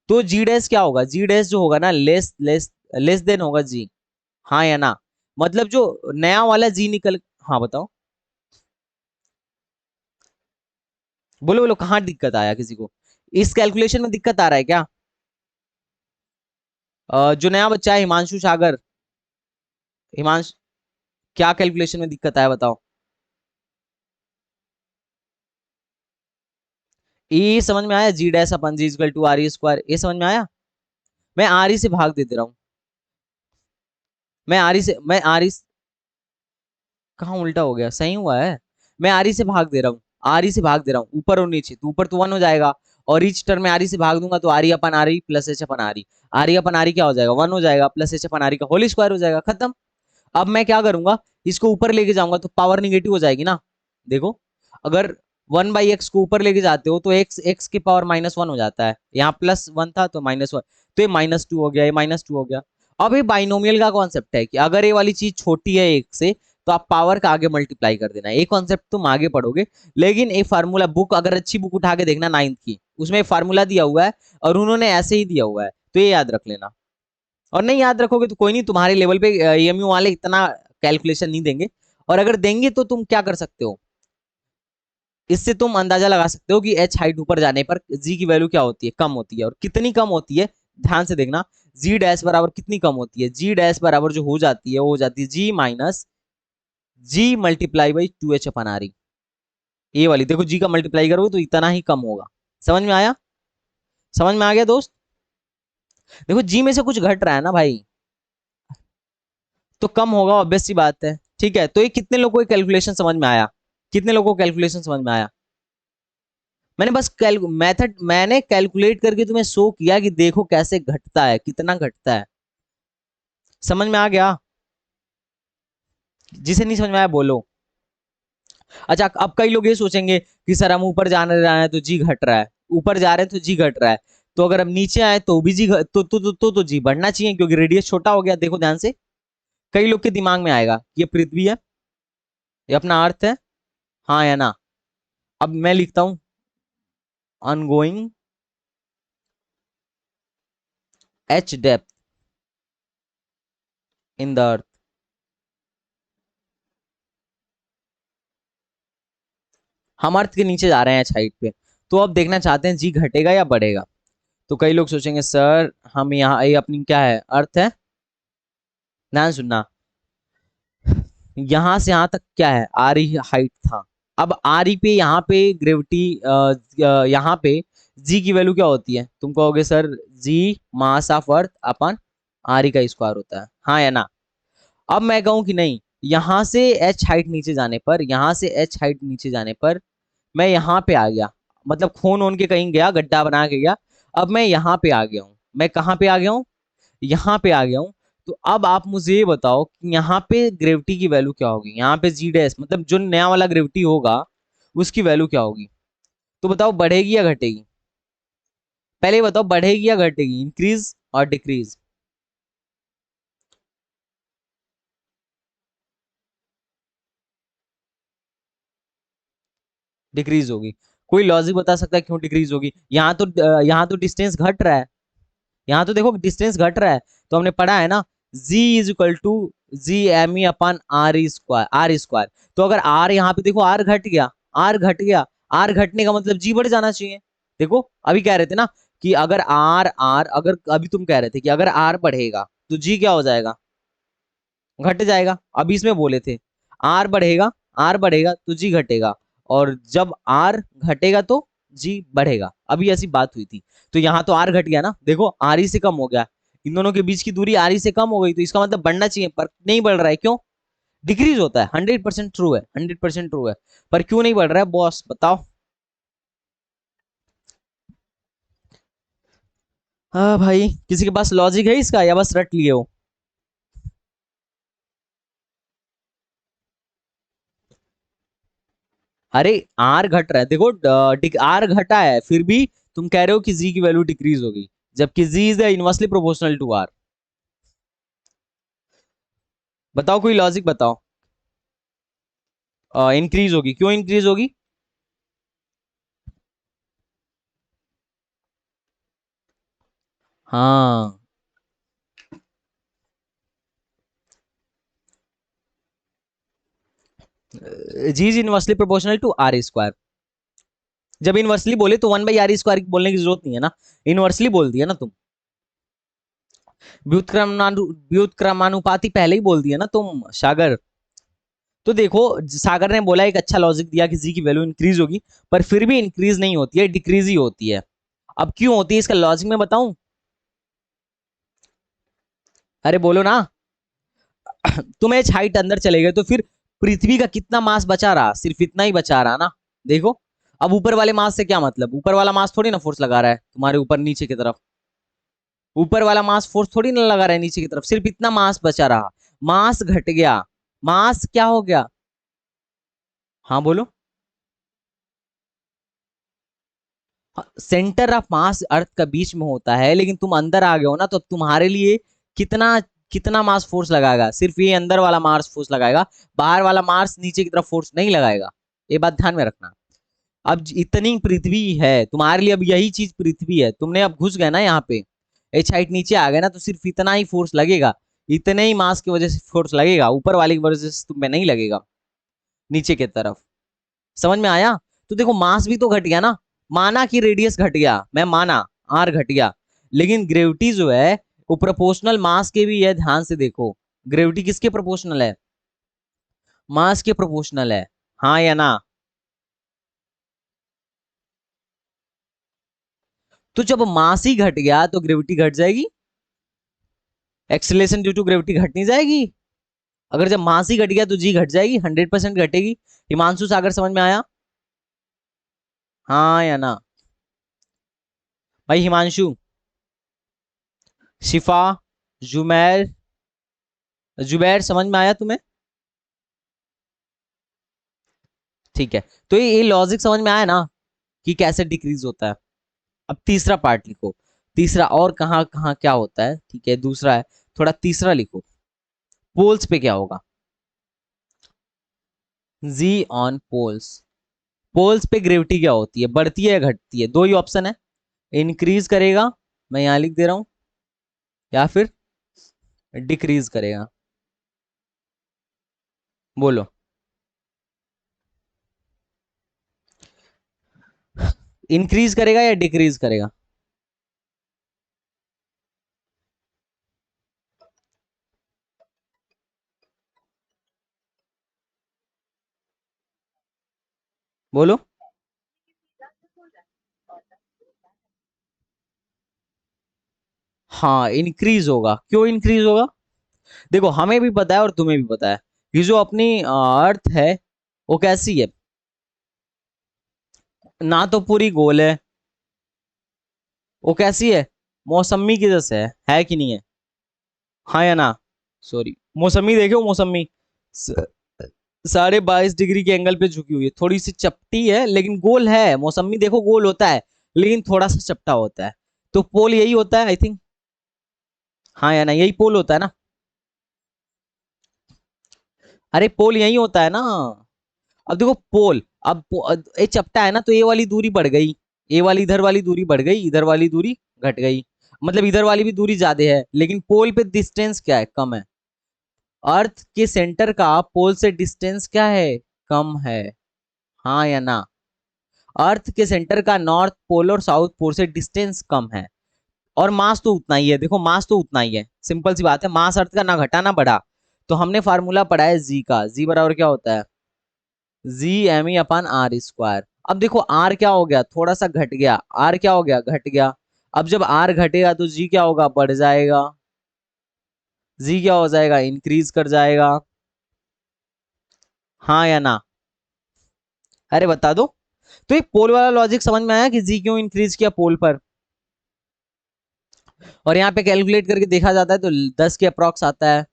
तो जी डैश क्या होगा, जी डैश जो होगा ना लेस लेस लेस देन होगा जी, हाँ या ना, मतलब जो नया वाला जी निकल, हाँ बताओ, बोलो बोलो कहाँ दिक्कत आया किसी को, इस कैलकुलेशन में दिक्कत आ रहा है क्या, जो नया बच्चा है हिमांशु सागर, हिमांश, क्या कैलकुलेशन में दिक्कत आया बताओ, ये समझ में आया, G dash upon G equal to R E square, ये समझ में आया। मैं आर ई से भाग दे रहा हूँ, मैं आर ई, कहाँ उल्टा हो गया, सही हुआ है, मैं आर ई से भाग दे रहा हूँ, आर ई से भाग दे रहा हूँ ऊपर और नीचे, तो ऊपर तो 1 हो जाएगा, और ईच टर्म में आर ई से भाग दूंगा तो R E upon R E plus H अपन आर ई, आर ई अपन आर ई क्या हो जाएगा 1 हो जाएगा, प्लस एच अपन आर ई का होल स्क्वायर हो जाएगा, खत्म। अब मैं क्या करूंगा, इसको ऊपर लेके जाऊंगा तो पावर निगेटिव हो जाएगी ना, देखो, अगर 1/x को ऊपर लेके जाते हो तो x के पावर -1 हो जाता है, यहाँ +1 था तो -1, तो ये -2 हो गया, ये -2 हो गया। अब ये बाइनोमियल का कॉन्सेप्ट है कि अगर ये वाली चीज छोटी है एक से, तो आप पावर का आगे मल्टीप्लाई कर देना, ये कॉन्सेप्ट तुम आगे पढ़ोगे, लेकिन ये फार्मूला बुक, अगर अच्छी बुक उठा के देखना 9th की, उसमें फार्मूला दिया हुआ है और उन्होंने ऐसे ही दिया हुआ है, तो ये याद रख लेना। और नहीं याद रखोगे तो कोई नहीं, तुम्हारे लेवल पे एएमयू वाले इतना कैलकुलेशन नहीं देंगे, और अगर देंगे तो तुम क्या कर सकते हो, इससे तुम अंदाजा लगा सकते हो कि एच हाइट ऊपर जाने पर जी की वैल्यू क्या होती है, कम होती है, और कितनी कम होती है, ध्यान से देखना, जी डैश बराबर कितनी कम होती है, जी डैश बराबर जो हो जाती है वो हो जाती है G minus G multiply by 2h upon R E. ये वाली देखो, जी का मल्टीप्लाई करोगे तो इतना ही कम होगा। समझ में आया? समझ में आ गया दोस्त? देखो जी में से कुछ घट रहा है ना भाई, तो कम होगा, ऑब्वियस सी बात है। ठीक है, तो ये कितने लोगों को कैलकुलेशन समझ में आया? कितने लोगों को कैलकुलेशन समझ में आया? मैंने बस मेथड मैंने कैलकुलेट करके तुम्हें शो किया कि देखो कैसे घटता है, कितना घटता है। समझ में आ गया? जिसे नहीं समझ में आया बोलो। अच्छा, अब कई लोग ये सोचेंगे कि सर हम ऊपर जाने रहे हैं तो जी घट रहा है, ऊपर जा रहे हैं तो जी घट रहा है, तो अगर हम नीचे आए तो भी जी तो जी बढ़ना चाहिए क्योंकि रेडियस छोटा हो गया। देखो ध्यान से, कई लोग के दिमाग में आएगा ये पृथ्वी है, ये अपना अर्थ है, हाँ या ना। अब मैं लिखता हूं ongoing H depth in the earth. हम अर्थ के नीचे जा रहे हैं एच हाइट पे, तो अब देखना चाहते हैं जी घटेगा या बढ़ेगा। तो कई लोग सोचेंगे सर हम यहाँ, ये अपनी क्या है, अर्थ है। ध्यान सुनना, यहां से यहां तक क्या है, आर ई हाइट था। अब आर ई पे यहाँ पे ग्रेविटी, यहाँ पे जी की वैल्यू क्या होती है? तुम कहोगे sir G mass of earth upon R E का स्क्वायर होता है, हाँ या ना। अब मैं कहूं कि नहीं, यहां से एच हाइट नीचे जाने पर, यहां से एच हाइट नीचे जाने पर मैं यहाँ पे आ गया, मतलब खून होन के कहीं गया, गड्ढा बना के गया। अब मैं यहाँ पे आ गया हूँ। मैं कहाँ पे आ गया हूँ? यहाँ पे आ गया हूँ। तो अब आप मुझे ये बताओ कि यहाँ पे ग्रेविटी की वैल्यू क्या होगी? यहाँ पे जी डैश मतलब जो नया वाला ग्रेविटी होगा उसकी वैल्यू क्या होगी? तो बताओ बढ़ेगी या घटेगी? पहले ये बताओ बढ़ेगी या घटेगी, इंक्रीज और डिक्रीज? डिक्रीज होगी। कोई लॉजिक बता सकता है क्यों डिक्रीज होगी? यहाँ तो डिस्टेंस घट रहा है, यहाँ तो देखो डिस्टेंस घट रहा है। तो हमने पढ़ा है ना, z is equal to G M E upon are square, R square. तो अगर आर यहाँ पे देखो आर घट गया, आर घट गया, आर घटने का मतलब जी बढ़ जाना चाहिए। देखो अभी कह रहे थे ना कि अगर आर आर अगर अभी तुम कह रहे थे कि अगर आर बढ़ेगा तो जी क्या हो जाएगा? घट जाएगा। अभी इसमें बोले थे आर बढ़ेगा, आर बढ़ेगा तो जी घटेगा, और जब आर घटेगा तो जी बढ़ेगा। अभी ऐसी बात हुई थी। तो यहाँ तो आर घट गया ना, देखो आर ही से कम हो गया, इन दोनों के बीच की दूरी आर ही से कम हो गई, तो इसका मतलब बढ़ना चाहिए पर नहीं बढ़ रहा है। क्यों? डिक्रीज होता है, 100% ट्रू है, 100% ट्रू है। पर क्यों नहीं बढ़ रहा है बॉस बताओ? हाँ भाई, किसी के पास लॉजिक है इसका या बस रट लिए हो? अरे आर घट रहा है, देखो आर घटा है, फिर भी तुम कह रहे हो कि जी की वैल्यू डिक्रीज होगी, जबकि G is inversely proportional to R. बताओ कोई लॉजिक बताओ। इंक्रीज होगी, क्यों इंक्रीज होगी? हाँ, G is inversely proportional to R square. जब इनवर्सली बोले तो 1/r स्क्वायर बोलने की जरूरत नहीं है ना, इनवर्सली बोल दिया ना तुम। व्युत्क्रमानुपाती पहले ही बोल दिया ना तुम सागर। तो देखो, सागर ने बोला, एक अच्छा लॉजिक दिया कि जी की वैल्यू इंक्रीज होगी, पर फिर भी इंक्रीज नहीं होती है, डिक्रीज ही होती है। अब क्यों होती है इसका लॉजिक मैं बताऊं? अरे बोलो ना। तुम एच हाइट अंदर चले गए तो फिर पृथ्वी का कितना मास बचा रहा? सिर्फ इतना ही बचा रहा ना। देखो, अब ऊपर वाले मास से क्या मतलब? ऊपर वाला मास थोड़ी ना फोर्स लगा रहा है तुम्हारे ऊपर नीचे की तरफ, ऊपर वाला मास फोर्स थोड़ी ना लगा रहा है नीचे की तरफ, सिर्फ इतना मास बचा रहा। मास घट गया, मास क्या हो गया? हाँ बोलो। सेंटर ऑफ मास अर्थ का बीच में होता है, लेकिन तुम अंदर आ गए हो ना, तो अब तुम्हारे लिए कितना कितना मास फोर्स लगाएगा? सिर्फ ये अंदर वाला मास फोर्स लगाएगा, बाहर वाला मास नीचे की तरफ फोर्स नहीं लगाएगा। ये बात ध्यान में रखना। अब इतनी पृथ्वी है तुम्हारे लिए, अब यही चीज पृथ्वी है, तुमने अब घुस गए ना यहाँ पे, एच हाइट नीचे आ गए ना, तो सिर्फ इतना ही फोर्स लगेगा, इतने ही मास की वजह से फोर्स लगेगा, ऊपर वाले की वजह से तुम पे नहीं लगेगा नीचे की तरफ। समझ में आया? तो देखो मास भी तो घट गया ना, माना कि रेडियस घट गया, मैं माना आर घट गया, लेकिन ग्रेविटी जो है वो प्रोपोर्शनल मास के भी है। ध्यान से देखो, ग्रेविटी किसके प्रोपोर्शनल है? मास के प्रोपोर्शनल है, हाँ या ना? तो जब मास ही घट गया तो ग्रेविटी घट जाएगी, एक्सेलरेशन ड्यू टू ग्रेविटी घट नहीं जाएगी? अगर जब मास ही घट गया तो जी घट जाएगी, 100% घटेगी। हिमांशु सागर समझ में आया? हाँ या ना? भाई हिमांशु, शिफा, जुमैर, जुबैर समझ में आया तुम्हें? ठीक है, तो ये लॉजिक समझ में आया ना कि कैसे डिक्रीज होता है। अब तीसरा पार्ट लिखो, तीसरा और कहाँ कहाँ क्या होता है, ठीक है दूसरा है, थोड़ा तीसरा लिखो। पोल्स पे क्या होगा? जी ऑन पोल्स। पोल्स पे ग्रेविटी क्या होती है, बढ़ती है या घटती है? दो ही ऑप्शन है, इंक्रीज करेगा, मैं यहां लिख दे रहा हूं, या फिर डिक्रीज करेगा। बोलो, इंक्रीज करेगा या डिक्रीज करेगा? बोलो। हाँ इंक्रीज होगा, क्यों इंक्रीज होगा? देखो हमें भी पता है और तुम्हें भी पता है, ये जो अपनी अर्थ है वो कैसी है, ना तो पूरी गोल है, वो कैसी है, मौसमी की जैसे है कि नहीं है? हाँ या ना? सॉरी, मौसमी देखो, मौसमी 22.5 डिग्री के एंगल पे झुकी हुई है, थोड़ी सी चपटी है लेकिन गोल है। मौसमी देखो गोल होता है लेकिन थोड़ा सा चपटा होता है, तो पोल यही होता है आई थिंक। हाँ या ना, यही पोल होता है ना? अरे पोल यही होता है ना। अब देखो पोल, अब ये चपटा है ना, तो ये वाली दूरी बढ़ गई, ये वाली इधर वाली दूरी बढ़ गई, इधर वाली दूरी घट गई, मतलब इधर वाली भी दूरी ज्यादा है, लेकिन पोल पे डिस्टेंस क्या है, कम है। अर्थ के सेंटर का पोल से डिस्टेंस क्या है, कम है। हाँ या ना? अर्थ के सेंटर का नॉर्थ पोल और साउथ पोल से डिस्टेंस कम है, और मास तो उतना ही है। देखो मास तो उतना ही है, सिंपल सी बात है, मास अर्थ का ना घटा ना बढ़ा। तो हमने फार्मूला पढ़ा है जी का, जी बराबर क्या होता है, G M E upon are square. अब देखो आर क्या हो गया, थोड़ा सा घट गया, आर क्या हो गया, घट गया। अब जब आर घटेगा तो जी क्या होगा, बढ़ जाएगा, जी क्या हो जाएगा, इंक्रीज कर जाएगा। हाँ या ना? अरे बता दो। तो ये पोल वाला लॉजिक समझ में आया कि जी क्यों इंक्रीज किया पोल पर? और यहाँ पे कैलकुलेट करके देखा जाता है तो 10 के अप्रॉक्स आता है,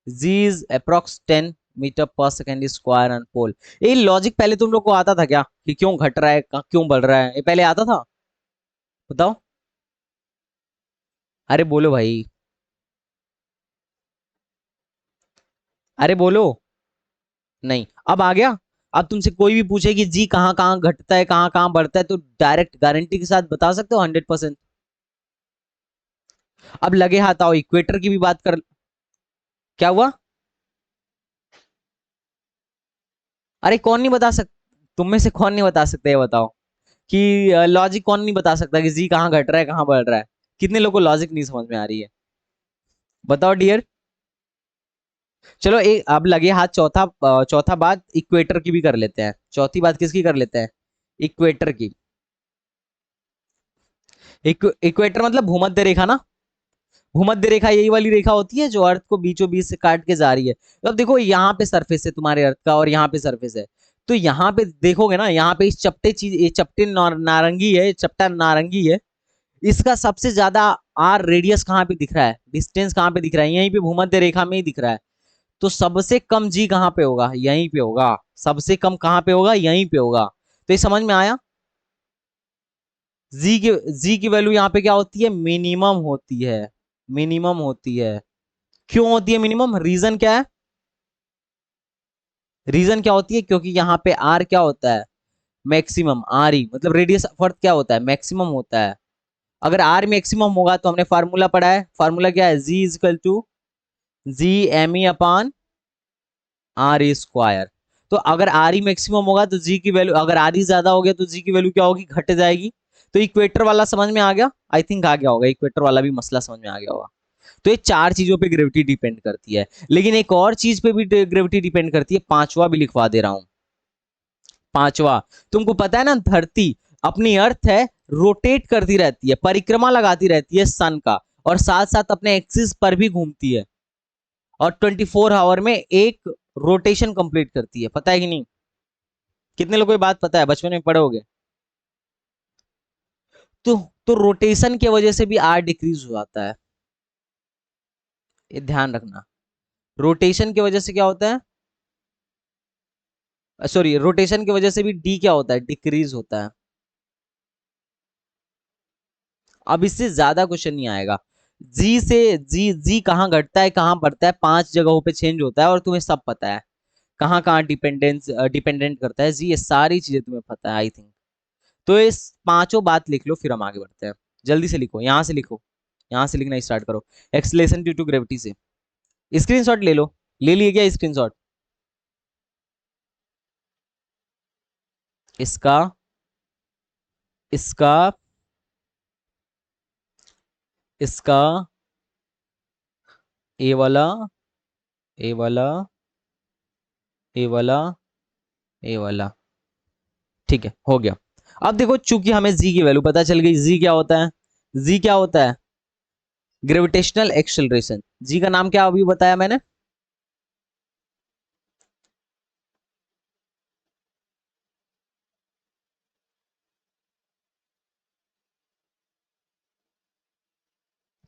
जी इज अप्रॉक्स 10 मीटर पर सेकेंड स्क्वायर ऑन पोल। ये लॉजिक पहले तुम लोग को आता था क्या, कि क्यों घट रहा है क्यों बढ़ रहा है, ये पहले आता था? बताओ, अरे बोलो भाई, अरे बोलो। नहीं, अब आ गया। अब तुमसे कोई भी पूछे कि जी कहाँ कहाँ घटता है कहाँ कहाँ बढ़ता है, तो डायरेक्ट गारंटी के साथ बता सकते हो 100%। अब लगे हाथ आओ, इक्वेटर की भी बात कर। क्या हुआ? अरे कौन नहीं बता सकता, तुम में से कौन नहीं बता सकते, ये बताओ कि लॉजिक कौन नहीं बता सकता कि जी कहाँ घट रहा है कहाँ बढ़ रहा है? कितने लोगों को लॉजिक नहीं समझ में आ रही है, बताओ डियर। चलो एक अब लगे हाथ, चौथा बात इक्वेटर की भी कर लेते हैं, चौथी बात किसकी कर लेते हैं, इक्वेटर की। इक्वेटर मतलब भूमध्य रेखा ना, भूमध्य रेखा यही वाली रेखा होती है जो अर्थ को बीचों बीच से काट के जा रही है। तो अब देखो यहाँ पे सरफेस है तुम्हारे अर्थ का और यहाँ पे सरफेस है, तो यहाँ पे देखोगे ना, यहाँ पे इस चपटे चीज, ये चपटे नारंगी है, चपटा नारंगी है, इसका सबसे ज्यादा आर रेडियस कहाँ पे दिख रहा है, डिस्टेंस कहाँ पे दिख रहा है, यहीं पे भूमध्य रेखा में ही दिख रहा है। तो सबसे कम जी कहाँ पे होगा, यहीं पे होगा, सबसे कम कहाँ पे होगा, यहीं पे होगा। तो ये समझ में आया? जी की वैल्यू यहाँ पे क्या होती है, मिनिमम होती है, मिनिमम होती है। क्यों होती है मिनिमम, रीजन क्या है, रीजन क्या होती है, क्योंकि यहाँ पे आर क्या होता है, मैक्सिमम, आर ही मतलब रेडियस ऑफ अर्थ क्या होता है, मैक्सिमम होता है। अगर आर मैक्सिमम होगा तो हमने फार्मूला पढ़ा है, फार्मूला क्या है, G is equal to G M E upon R square. तो अगर आर ही मैक्सिमम होगा तो जी की वैल्यू, अगर आर ही ज्यादा हो गया तो जी की वैल्यू क्या होगी, घट जाएगी। तो इक्वेटर वाला समझ में आ गया, आई थिंक आ गया होगा, इक्वेटर वाला भी मसला समझ में आ गया होगा। तो ये चार चीजों पे ग्रेविटी डिपेंड करती है, लेकिन एक और चीज पे भी ग्रेविटी डिपेंड करती है, पांचवा भी लिखवा दे रहा हूं। पांचवा, तुमको पता है ना, धरती अपनी अर्थ है रोटेट करती रहती है, परिक्रमा लगाती रहती है सन का, और साथ साथ अपने एक्सिस पर भी घूमती है, और 24 आवर में एक रोटेशन कंप्लीट करती है। पता है कि नहीं? कितने लोगों को बात पता है, बचपन में पढ़े होगे? तो तो रोटेशन की वजह से भी आर डिक्रीज हो जाता है, ये ध्यान रखना। रोटेशन की वजह से क्या होता है, सॉरी, रोटेशन की वजह से भी डी क्या होता है, डिक्रीज होता है। अब इससे ज्यादा क्वेश्चन नहीं आएगा। जी से जी कहाँ घटता है कहाँ बढ़ता है, 5 जगहों पे चेंज होता है, और तुम्हें सब पता है कहाँ कहाँ डिपेंडेंट करता है जी, ये सारी चीजें तुम्हें पता है आई थिंक। तो इस पांचों बात लिख लो, फिर हम आगे बढ़ते हैं। जल्दी से लिखो, यहां से लिखो, यहां से लिखना स्टार्ट करो। एक्सलेशन ड्यू टू ग्रेविटी से स्क्रीनशॉट ले लो। ले लिए क्या स्क्रीनशॉट इसका? इसका, इसका, ए वाला, ए वाला, ए वाला, ए वाला। ठीक है, हो गया। अब देखो, चूंकि हमें जी की वैल्यू पता चल गई, जी क्या होता है, जी क्या होता है, ग्रेविटेशनल एक्सेलरेशन। जी का नाम क्या अभी बताया मैंने?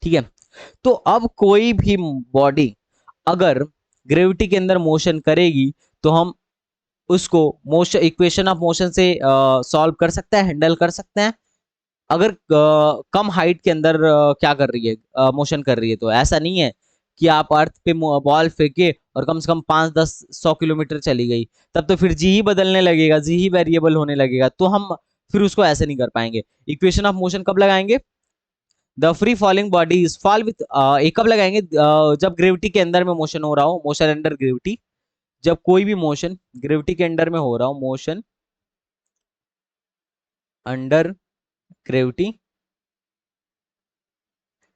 ठीक है। तो अब कोई भी बॉडी अगर ग्रेविटी के अंदर मोशन करेगी, तो हम उसको मोशन, इक्वेशन ऑफ मोशन से सॉल्व कर सकते हैं, हैंडल कर सकते हैं। अगर कम हाइट के अंदर क्या कर रही है, मोशन कर रही है, तो ऐसा नहीं है कि आप अर्थ पे बॉल फेंके और कम से कम 5, 10, 100 किलोमीटर चली गई, तब तो फिर जी ही बदलने लगेगा, जी ही वेरिएबल होने लगेगा, तो हम फिर उसको ऐसे नहीं कर पाएंगे। इक्वेशन ऑफ मोशन कब लगाएंगे? The free falling body is fall with, एक कब लगाएंगे, जब ग्रेविटी के अंदर में मोशन हो रहा हो, मोशन अंडर ग्रेविटी। जब कोई भी मोशन ग्रेविटी के अंडर में हो रहा हो, मोशन अंडर ग्रेविटी,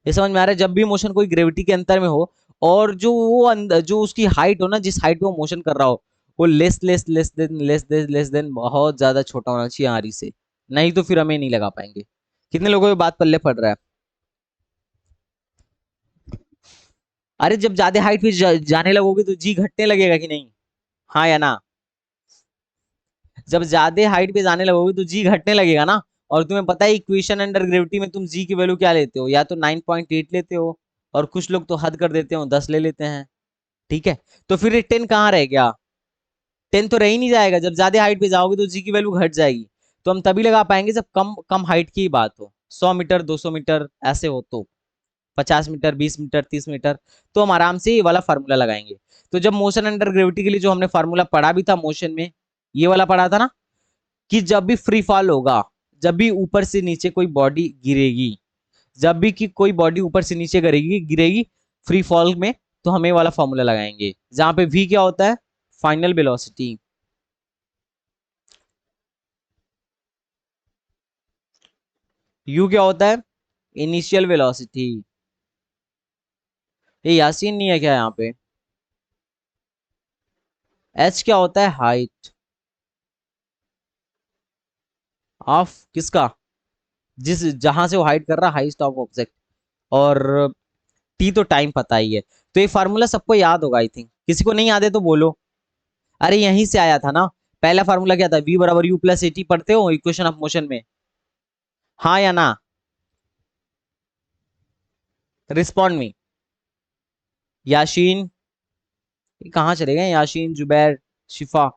ये समझ में आ रहा है? जब भी मोशन कोई ग्रेविटी के अंतर में हो, और जो वो जो उसकी हाइट हो ना, जिस हाइट पे वो मोशन कर रहा हो, वो लेस देन बहुत ज्यादा छोटा होना चाहिए आरी से, नहीं तो फिर हमें नहीं लगा पाएंगे। कितने लोगों को बात पल्ले पड़ रहा है? अरे जब ज्यादा हाइट पे जाने लगोगे तो जी घटने लगेगा कि नहीं? हाँ या ना? जब ज्यादा हाइट पे जाने लगोगे तो जी घटने लगेगा ना। और तुम्हें पता है इक्वेशन अंडर ग्रेविटी में तुम जी की वैल्यू क्या लेते हो, या तो 9.8 लेते हो, और कुछ लोग तो हद कर देते हो 10 ले लेते हैं। ठीक है, तो फिर ये 10 कहाँ रह गया? 10 तो रह ही नहीं जाएगा, जब ज्यादा हाइट पे जाओगे तो जी की वैल्यू घट जाएगी। तो हम तभी लगा पाएंगे जब कम कम हाइट की बात हो, 100 मीटर, 200 मीटर ऐसे हो तो, 50 मीटर, 20 मीटर, 30 मीटर, तो हम आराम से ये वाला फार्मूला लगाएंगे। तो जब मोशन अंडर ग्रेविटी के लिए जो हमने फार्मूला पढ़ा भी था मोशन में, ये वाला पढ़ा था ना, कि जब भी फ्री फॉल होगा, जब भी ऊपर से नीचे कोई बॉडी गिरेगी, जब भी कि कोई बॉडी ऊपर से नीचे गिरेगी गिरेगी फ्री फॉल में, तो हमें वाला फॉर्मूला लगाएंगे, जहां पे वी क्या होता है, फाइनल वेलोसिटी। यू क्या होता है, इनिशियल वेलोसिटी। ये यासीन नहीं है क्या यहाँ पे? एच क्या होता है, हाइट ऑफ किसका, जिस जहां से वो हाइट कर रहा है, हाइट ऑफ ऑब्जेक्ट। और टी तो टाइम पता ही है। तो ये फार्मूला सबको याद होगा आई थिंक, किसी को नहीं याद है तो बोलो। अरे यहीं से आया था ना, पहला फार्मूला क्या था, v बराबर यू प्लस एटी, पढ़ते हो इक्वेशन ऑफ मोशन में? हाँ या ना? Respond me. याशीन, कहाँ चले गए याशीन, जुबैर, शिफा?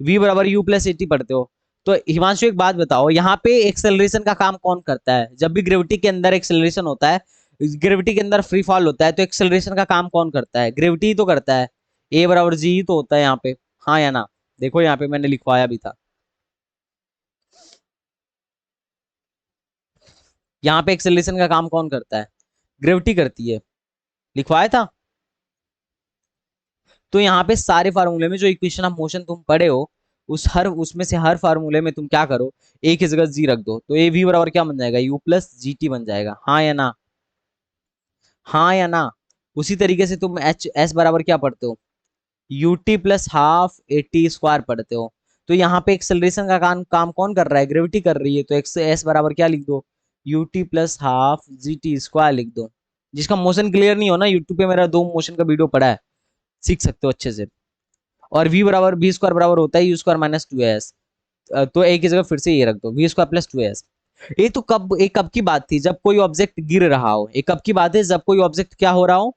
v बराबर यू प्लस एटी पढ़ते हो? तो हिमांशु एक बात बताओ, यहाँ पे एक्सेलरेशन का काम कौन करता है? जब भी ग्रेविटी के अंदर एक्सेलरेशन होता है, ग्रेविटी के अंदर फ्री फॉल होता है, तो एक्सेलरेशन का काम कौन करता है? ग्रेविटी ही तो करता है। ए बराबर जी ही तो होता है यहाँ पे। हाँ या ना? देखो यहाँ पे मैंने लिखवाया भी था, यहाँ पे एक्सेलरेशन का काम कौन करता है? ग्रेविटी करती है, लिखवाया था। तो यहाँ पे सारे फार्मूले में जो इक्वेशन ऑफ मोशन तुम पढ़े हो, उस हर उसमें से हर फार्मूले में तुम क्या करो, एक ही जगह जी रख दो, तो ए वी बराबर क्या बन जाएगा, यू प्लस जी टी बन जाएगा। हाँ या ना? हाँ या ना? उसी तरीके से तुम एच एस बराबर क्या पढ़ते हो, U T plus half A T square पढ़ते हो। तो यहाँ पे एक्सेलरेशन का काम कौन कर रहा है, ग्रेविटी कर रही है, तो एक्स एस बराबर क्या लिख दो, U T plus half G T square लिख दो। जिसका मोशन क्लियर नहीं हो ना, यूट्यूब पे मेरा 2 मोशन का वीडियो पड़ा है, सीख सकते हो अच्छे से। और v बराबर v स्क्वायर बराबर होता है U square minus two S. तो ए की जगह फिर से ये रख दो, V square plus two S. ये तो कब की बात थी, जब कोई ऑब्जेक्ट गिर रहा हो। ये कब की बात है, जब कोई ऑब्जेक्ट क्या हो रहा हो,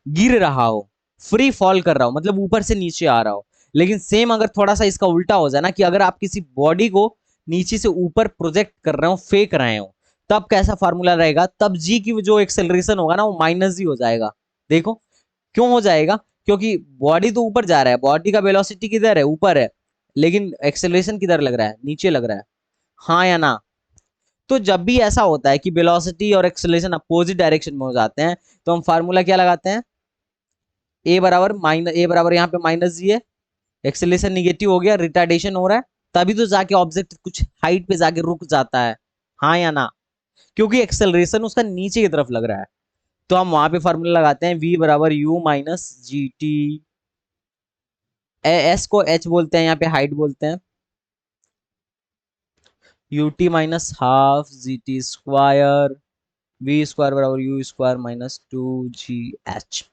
गिर रहा हो, फ्री फॉल कर रहा हो, मतलब ऊपर से नीचे आ रहा हो। लेकिन सेम अगर थोड़ा सा इसका उल्टा हो जाए ना, कि अगर आप किसी बॉडी को नीचे से ऊपर प्रोजेक्ट कर रहे हो, फेंक रहे हो, तब कैसा फार्मूला रहेगा, तब जी की जो एक्सेलरेशन होगा ना वो माइनस जी हो जाएगा। देखो क्यों हो जाएगा, क्योंकि बॉडी तो ऊपर जा रहा है, बॉडी का वेलोसिटी किधर है, ऊपर है, लेकिन एक्सेलरेशन किधर लग रहा है, नीचे लग रहा है। हाँ या ना। तो जब भी ऐसा होता है कि वेलोसिटी और एक्सेलरेशन अपोजिट डायरेक्शन में हो जाते हैं, तो हम फार्मूला क्या लगाते हैं, ए बराबर माइनस, ए बराबर यहाँ पे माइनस जी है, एक्सेलरेशन निगेटिव हो गया, रिटार्डेशन हो रहा है, तभी तो जाके ऑब्जेक्ट कुछ हाइट पे जाके रुक जाता है। हाँ या ना, क्योंकि एक्सेलरेशन उसका नीचे की तरफ लग रहा है। तो हम वहां पे फार्मूला लगाते हैं, वी बराबर U minus G T, S को एच बोलते हैं, यहाँ पे हाइट बोलते हैं, U T minus half G T square, V square बराबर U square minus two G H.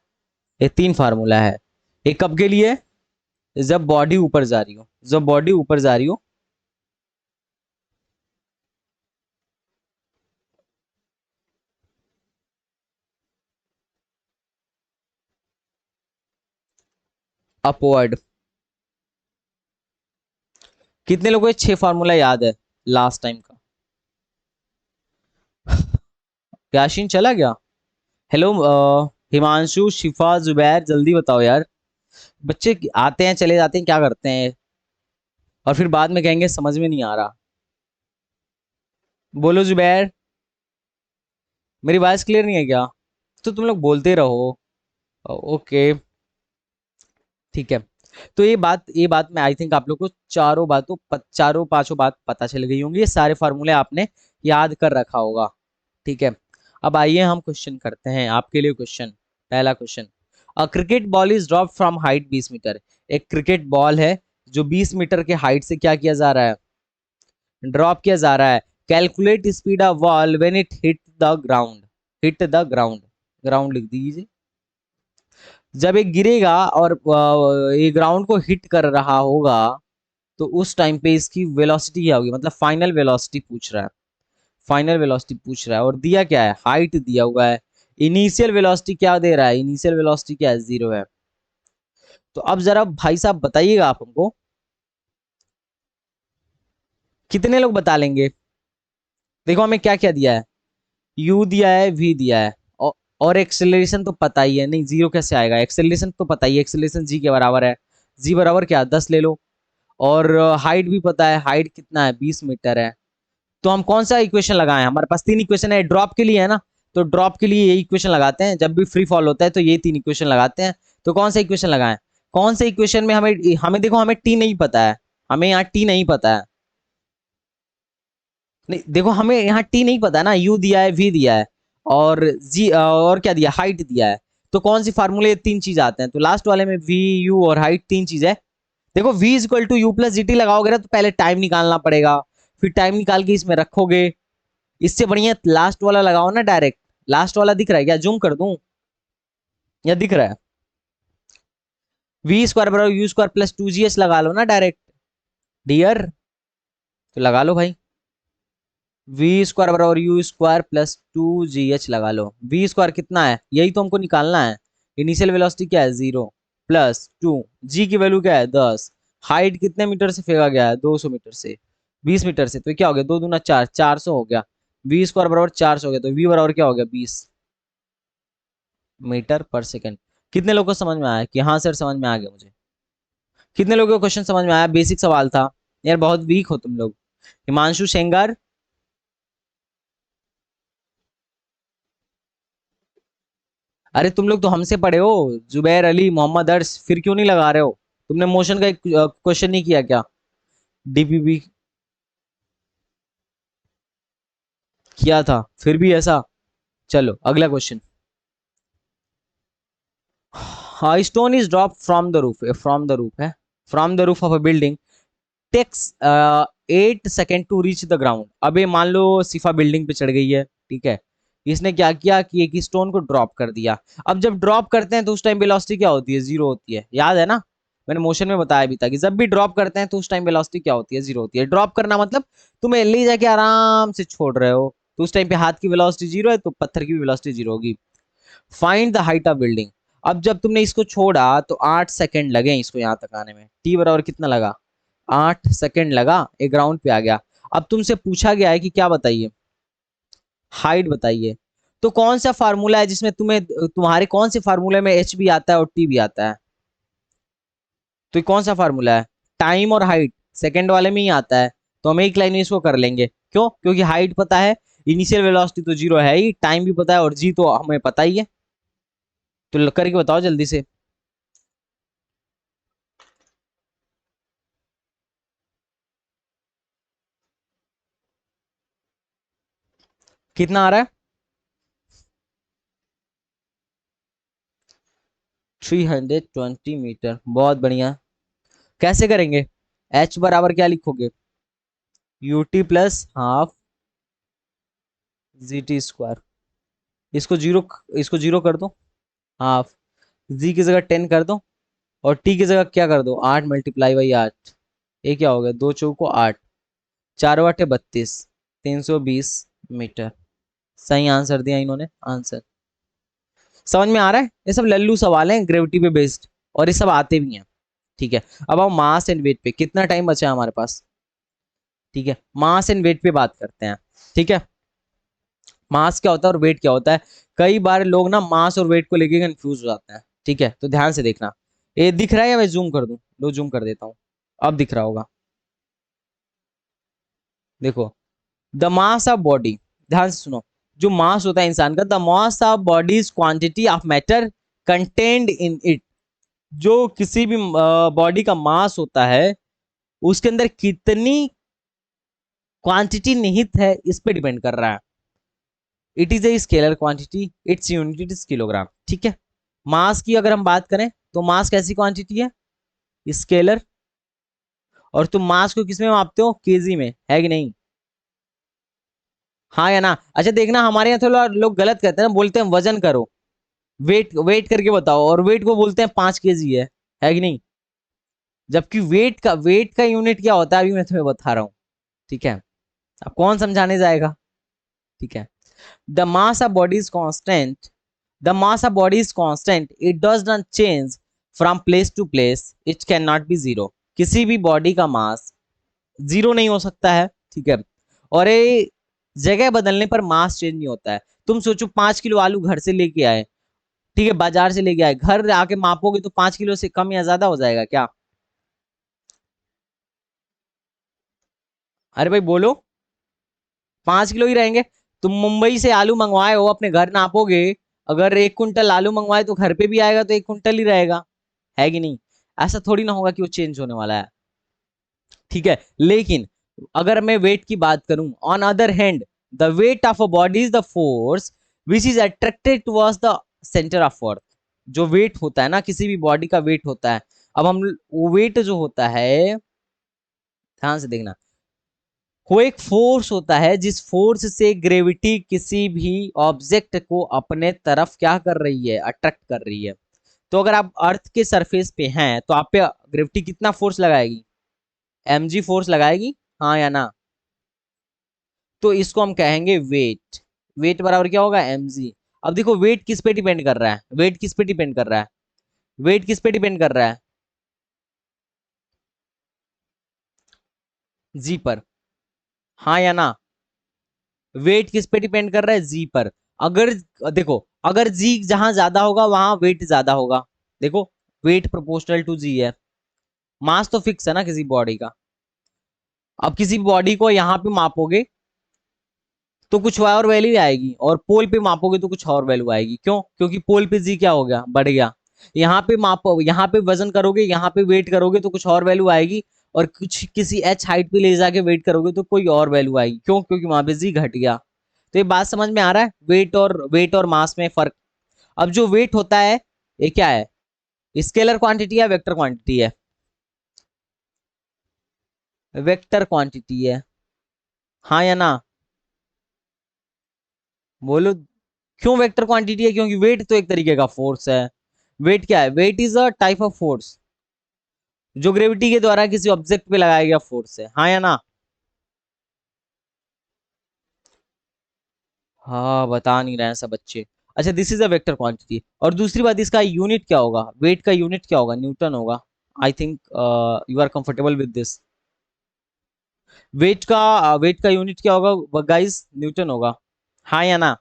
ये 3 फार्मूला है। ये कब के लिए, जब बॉडी ऊपर जा रही हो, जब बॉडी ऊपर जा रही हो। अपवर्ड। कितने लोगों को 6 फार्मूला याद है लास्ट टाइम का। याशीन चला गया। हेलो हिमांशु, शिफा, जुबैर, जल्दी बताओ यार। बच्चे आते हैं चले जाते हैं, क्या करते हैं, और फिर बाद में कहेंगे समझ में नहीं आ रहा। बोलो जुबैर। मेरी वॉइस क्लियर नहीं है क्या, तो तुम लोग बोलते रहो। ओके ठीक है। तो ये बात मैं आई थिंक आप लोग को चारों पांचों बात पता चल गई होंगी, ये सारे फार्मूले आपने याद कर रखा होगा। ठीक है। अब आइए हम क्वेश्चन करते हैं आपके लिए। क्वेश्चन, पहला question, a cricket ball is drop from height 20 metre. एक क्रिकेट बॉल है जो 20 मीटर के हाइट से क्या किया जा रहा है, ड्रॉप किया जा रहा है। Calculate speed of ball when it hit the ground, hit the ground, ground लिख दीजिए। जब एक गिरेगा और ये ग्राउंड को हिट कर रहा होगा, तो उस टाइम पे इसकी वेलोसिटी क्या होगी, मतलब फाइनल वेलोसिटी पूछ रहा है, फाइनल वेलोसिटी पूछ रहा है। और दिया क्या है, हाइट दिया हुआ है। इनिशियल वेलोसिटी क्या दे रहा है, इनिशियल वेलोसिटी क्या है, 0 है। तो अब जरा भाई साहब बताइएगा आप हमको, कितने लोग बता लेंगे। देखो हमें क्या क्या दिया है, u दिया है, v दिया है, और एक्सेलरेशन तो पता ही है, नहीं 0 कैसे आएगा, एक्सेलरेशन तो पता ही है, एक्सेलरेशन g के बराबर है। g बराबर क्या, 10 ले लो। और हाइट भी पता है, हाइट कितना है, 20 मीटर है। तो हम कौन सा इक्वेशन लगाएं, हमारे पास 3 इक्वेशन है, ड्रॉप के लिए है ना, तो ड्रॉप के लिए ये इक्वेशन लगाते हैं, जब भी फ्री फॉल होता है तो ये 3 इक्वेशन लगाते हैं। तो कौन सा इक्वेशन लगाएं, कौन से इक्वेशन में हमें हमें देखो हमें टी नहीं पता है, हमें यहाँ टी नहीं पता है। नहीं देखो हमें यहाँ टी नहीं पता ना, यू दिया है, वी दिया है, और जी और क्या दिया, हाइट दिया है। तो कौन सी फार्मूले 3 चीज आते हैं, तो लास्ट वाले में वी यू और हाइट 3 चीज है। देखो v is equal to U plus G T लगाओगे ना, तो पहले टाइम निकालना पड़ेगा, फिर टाइम निकाल के इसमें रखोगे। इससे बढ़िया लास्ट वाला लगाओ ना डायरेक्ट। लास्ट वाला दिख रहा है क्या, जूम कर दूं, या दिख रहा है, वी स्क्वायर बराबर U square plus to G H लगा लो ना डायरेक्ट डियर, तो लगा लो भाई, वी स्क्वायर बराबर U square plus to G H लगा लो। वी स्क्वायर कितना है, यही तो हमको निकालना है। इनिशियल वेलोसिटी क्या है, 0, प्लस टू, जी की वैल्यू क्या है, 10, हाइट कितने मीटर से फेंका गया है, 200 मीटर से, 20 मीटर से, तो क्या हो गया, 2 दूना 4, 400 हो गया। वी स्क्वायर बराबर 400 हो गया, तो वी बराबर क्या हो गया, 20 मीटर पर सेकेंड। कितने लोगों को समझ में आया कि हाँ सर समझ में आ गया मुझे, कितने लोगों को क्वेश्चन समझ में आया, बेसिक सवाल था यार, बहुत वीक हो तुम लोग। हिमांशु शेंगर, अरे तुम लोग तो हमसे पढ़े हो, जुबैर अली, मोहम्मद अर्श, फिर क्यों नहीं लगा रहे हो, तुमने मोशन का एक क्वेश्चन नहीं किया क्या, डीपीपी किया था, फिर भी ऐसा। चलो अगला क्वेश्चन, हाँ, stone is drop from the roof, from the roof है, from the roof of a building takes 8 second to reach the ground. अब ये मान लो सिफा बिल्डिंग पे चढ़ गई है, ठीक है, इसने क्या किया कि एक स्टोन को ड्रॉप कर दिया। अब जब ड्रॉप करते हैं तो उस टाइम वेलोसिटी क्या होती है, जीरो होती है, याद है ना, मैंने मोशन में बताया भी था कि जब भी ड्रॉप करते हैं तो उस टाइम वेलोसिटी क्या होती है, जीरो होती है। ड्रॉप करना मतलब तुम्हें ले जाके आराम से छोड़ रहे हो, तो उस टाइम पे हाथ की वेलोसिटी जीरो है तो पत्थर की भी वेलोसिटी जीरो होगी। Find the height of building. अब जब तुमने इसको छोड़ा तो 8 सेकंड लगे इसको यहाँ तक आने में, टी बराबर कितना लगा, 8 सेकंड लगा, एक ग्राउंड पे आ गया। अब तुमसे पूछा गया है कि क्या बताइए, हाइट बताइए। तो कौन सा फार्मूला है जिसमें तुम्हें, तुम्हारे कौन से फार्मूले में एच भी आता है और टी भी आता है, तो ये कौन सा फार्मूला है, टाइम और हाइट सेकंड वाले में ही आता है, तो हम एक लाइन में इसको कर लेंगे। क्यों, क्योंकि हाइट पता है, इनिशियल वेलोसिटी तो जीरो है ही, टाइम भी पता है और जी तो हमें पता ही है। तो करके बताओ जल्दी से, कितना आ रहा है, 320 मीटर, बहुत बढ़िया। कैसे करेंगे, एच बराबर क्या लिखोगे, U T plus half G T square, इसको जीरो, इसको जीरो कर दो, हाफ जी की जगह 10 कर दो, और टी की जगह क्या कर दो, 8 × 8, ये क्या हो गया, 2 × 4 = 8, 4 × 8 = 32, 320 मीटर। सही आंसर दिया इन्होंने, आंसर समझ में आ रहा है, ये सब लल्लू सवाल हैं ग्रेविटी पे बेस्ड, और ये सब आते भी हैं। ठीक है, अब हम मास एंड वेट पे, कितना टाइम बचा है हमारे पास, ठीक है, मास एंड वेट पे बात करते हैं। ठीक है, मास क्या होता है और वेट क्या होता है, कई बार लोग ना मास और वेट को लेके कंफ्यूज हो जाते हैं। ठीक है, तो ध्यान से देखना, ये दिख रहा है या मैं जूम कर दूं, लो जूम कर देता हूं, अब दिख रहा होगा, देखो, द मास ऑफ बॉडी, ध्यान से सुनो, जो मास होता है इंसान का, the mass of body is quantity of matter contained in it. जो किसी भी बॉडी का मास होता है उसके अंदर कितनी क्वांटिटी निहित है इस पे डिपेंड कर रहा है। It is a scalar quantity, its unit is kilogram. ठीक है, मास की अगर हम बात करें तो मास कैसी क्वांटिटी है, स्केलर, और तुम मास को किसमें मापते हो, केजी में, है कि नहीं, हाँ या ना। अच्छा देखना, हमारे यहाँ थोड़ा लोग गलत कहते हैं ना, बोलते हैं वजन करो, वेट वेट करके बताओ, और वेट को बोलते हैं 5 केजी है कि नहीं, जबकि वेट का यूनिट क्या होता है अभी मैं तुम्हें बता रहा हूँ। ठीक है, अब कौन समझाने जाएगा। ठीक है, the mass of body is constant, the mass of body is constant, it does not change from place to place, it can not be zero. किसी भी बॉडी का मास जीरो नहीं हो सकता है। ठीक है, और ये जगह बदलने पर मास चेंज नहीं होता है। तुम सोचो 5 किलो आलू घर से लेके आए, ठीक है, बाजार से लेके आए, घर आके मापोगे तो 5 किलो से कम या ज्यादा हो जाएगा क्या, अरे भाई बोलो, 5 किलो ही रहेंगे। तुम मुंबई से आलू मंगवाए हो, अपने घर नापोगे, अगर 1 कुंटल आलू मंगवाए तो घर पे भी आएगा तो 1 कुंटल ही रहेगा, है कि नहीं। ऐसा थोड़ी ना होगा कि वो चेंज होने वाला है। ठीक है, लेकिन अगर मैं वेट की बात करूं, on other hand the weight of a body is the force which is attracted towards the centre of earth. जो वेट होता है ना, किसी भी बॉडी का वेट होता है, अब हम वो वेट जो होता है, ध्यान से देखना, वो एक फोर्स होता है जिस फोर्स से ग्रेविटी किसी भी ऑब्जेक्ट को अपने तरफ क्या कर रही है, अट्रैक्ट कर रही है। तो अगर आप अर्थ के सरफेस पे हैं तो आप पे ग्रेविटी कितना फोर्स लगाएगी, mg फोर्स लगाएगी, हाँ या ना। तो इसको हम कहेंगे वेट, वेट बराबर क्या होगा, mg। अब देखो वेट किस पे डिपेंड कर रहा है, वेट किस पे डिपेंड कर रहा है, वेट किस पे डिपेंड कर रहा है, जी पर, हाँ या ना। वेट किस पे डिपेंड कर रहा है, जी पर। अगर देखो, अगर जी जहां ज्यादा होगा वहां वेट ज्यादा होगा। देखो, वेट प्रोपोर्शनल टू जी है, मास तो फिक्स है ना किसी बॉडी का। अब किसी बॉडी को यहाँ पे मापोगे तो कुछ और वैल्यू आएगी, और पोल पे मापोगे तो कुछ और वैल्यू आएगी। क्यों, क्योंकि पोल पे जी क्या हो गया, बढ़ गया। यहाँ पे मापो, यहाँ पे वजन करोगे, यहाँ पे वेट करोगे तो कुछ और वैल्यू आएगी, और कुछ किसी एच हाइट पे ले जाके वेट करोगे तो कोई और वैल्यू आएगी। क्यों, क्योंकि वहां पे जी घट गया। तो ये बात समझ में आ रहा है, वेट और मास में फर्क। अब जो वेट होता है ये क्या है, स्केलर क्वांटिटी है, वेक्टर क्वांटिटी है? वेक्टर क्वांटिटी है, हाँ या ना? बोलो। क्यों वेक्टर क्वांटिटी है? क्योंकि वेट तो एक तरीके का फोर्स है। वेट क्या है? Weight is a type of force जो ग्रेविटी के द्वारा किसी ऑब्जेक्ट पे लगाया गया फोर्स है, हाँ या ना? हाँ, बता नहीं रहे हैं सब बच्चे। अच्छा, this is a vector quantity. और दूसरी बात, इसका यूनिट क्या होगा? वेट का यूनिट क्या होगा? न्यूटन होगा। I think you are comfortable with this. Weight का यूनिट क्या होगा गाइस? न्यूटन होगा, हाँ या ना?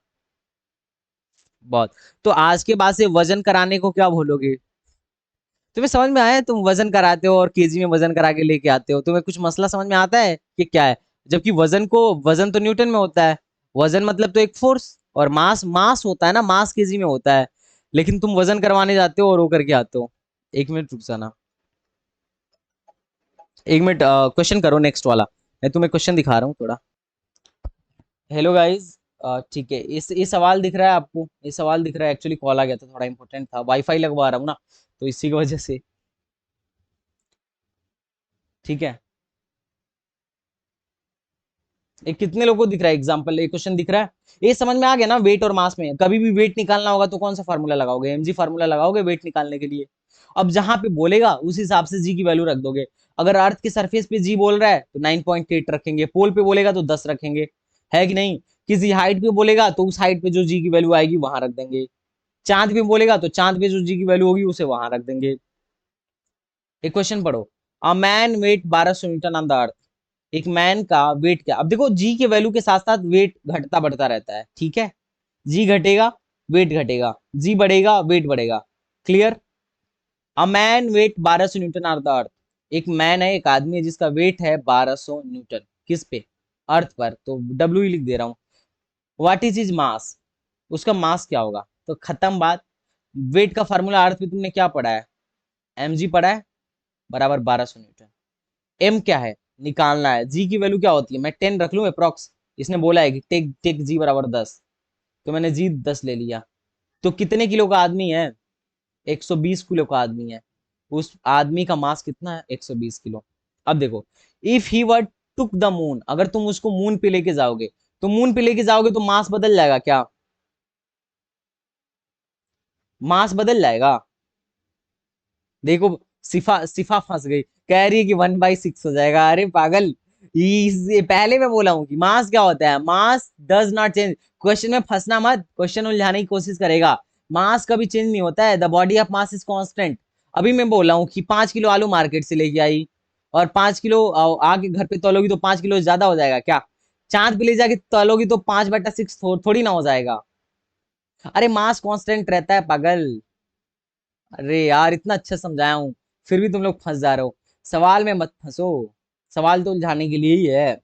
बहुत। तो आज के बाद से वजन कराने को क्या बोलोगे? तुम्हें समझ में आया है? तुम वजन कराते हो और केजी में वजन करा के लेके आते हो, तुम्हें कुछ मसला समझ में आता है कि क्या है? जबकि वजन तो न्यूटन में होता है। वजन मतलब तो एक फोर्स, और मास मास होता है ना, मास केजी में होता है। लेकिन तुम वजन करवाने जाते हो और वो करके आते हो। एक मिनट रुक जाना। एक मिनट, क्वेश्चन करो नेक्स्ट वाला। मैं तुम्हें क्वेश्चन दिखा रहा हूँ थोड़ा। Hello guys. ठीक है, इस सवाल दिख रहा है आपको? ये सवाल दिख रहा है? एक्चुअली कॉल आ गया था, थोड़ा इंपॉर्टेंट था, वाईफाई लगवा रहा हूँ ना, तो इसी की वजह से। ठीक है। ये कितने लोगों को दिख रहा है? एग्जाम्पल, ये क्वेश्चन दिख रहा है? ये समझ में आ गया ना? वेट और मास में कभी भी वेट निकालना होगा तो कौन सा फार्मूला लगाओगे? एमजी फार्मूला लगाओगे वेट निकालने के लिए। अब जहां पे बोलेगा उस हिसाब से जी की वैल्यू रख दोगे। अगर अर्थ के सरफेस पे जी बोल रहा है तो 9.8 रखेंगे, पोल पे बोलेगा तो 10 रखेंगे, है कि नहीं? किसी हाइट पे बोलेगा तो उस हाइट पे जो जी की वैल्यू आएगी वहां रख देंगे। चांद पे बोलेगा तो चांद पे जो जी की वैल्यू होगी उसे वहां रख देंगे। एक क्वेश्चन पढ़ो। A man weight 1200 newton on the earth. एक मैन का वेट क्या? अब देखो, जी के वैल्यू के साथ साथ वेट घटता बढ़ता रहता है, ठीक है? जी घटेगा, वेट घटेगा, जी बढ़ेगा, वेट बढ़ेगा। Clear? A man weight 1200 newton on the earth. एक मैन है, एक आदमी है जिसका वेट है 1200 न्यूटन। किस पे? अर्थ पर। तो डब्ल्यू लिख दे रहा हूं। व्हाट इज हिज मास? उसका मास क्या होगा? तो खत्म बात। वेट का फॉर्मूला अर्थ पे तुमने क्या पढ़ा है? एम जी पढ़ा है, बराबर 1200 न्यूटन। एम क्या है? निकालना है। जी की वैल्यू क्या होती है? मैं 10 रख लूं अप्रोक्स। इसने बोला है कि टेक टेक जी बराबर 10, तो मैंने जी 10 ले लिया। तो कितने किलो का आदमी है? 120 किलो का आदमी है। उस आदमी का मास कितना है? 120 किलो। अब देखो, if he were took the moon, अगर तुम उसको मून पे लेके जाओगे, तो मून पे लेके जाओगे तो मास बदल जाएगा क्या? मास बदल जाएगा। देखो, सिफा सिफा फंस गई, कह रही है कि 1/6 हो जाएगा। अरे पागल, ये पहले मैं बोला हूं कि मास क्या होता है। मास डज नॉट चेंज। क्वेश्चन में फंसना मत, क्वेश्चन उलझाने की कोशिश करेगा। मास कभी चेंज नहीं होता है। The body of mass is constant. अभी मैं बोला हूं कि 5 किलो आलू मार्केट से लेके आई, और 5 किलो आके घर पे तोलोगी तो 5 किलो ज्यादा हो जाएगा क्या? चांद पे ले जाके तोलोगी तो 5/6 थोड़ी ना हो जाएगा। अरे मास कांस्टेंट रहता है पागल। अरे यार, इतना अच्छा समझाया हूं, फिर भी तुम लोग फंस जा रहे हो। सवाल में मत फंसो। सवाल तो उलझाने के लिए ही है।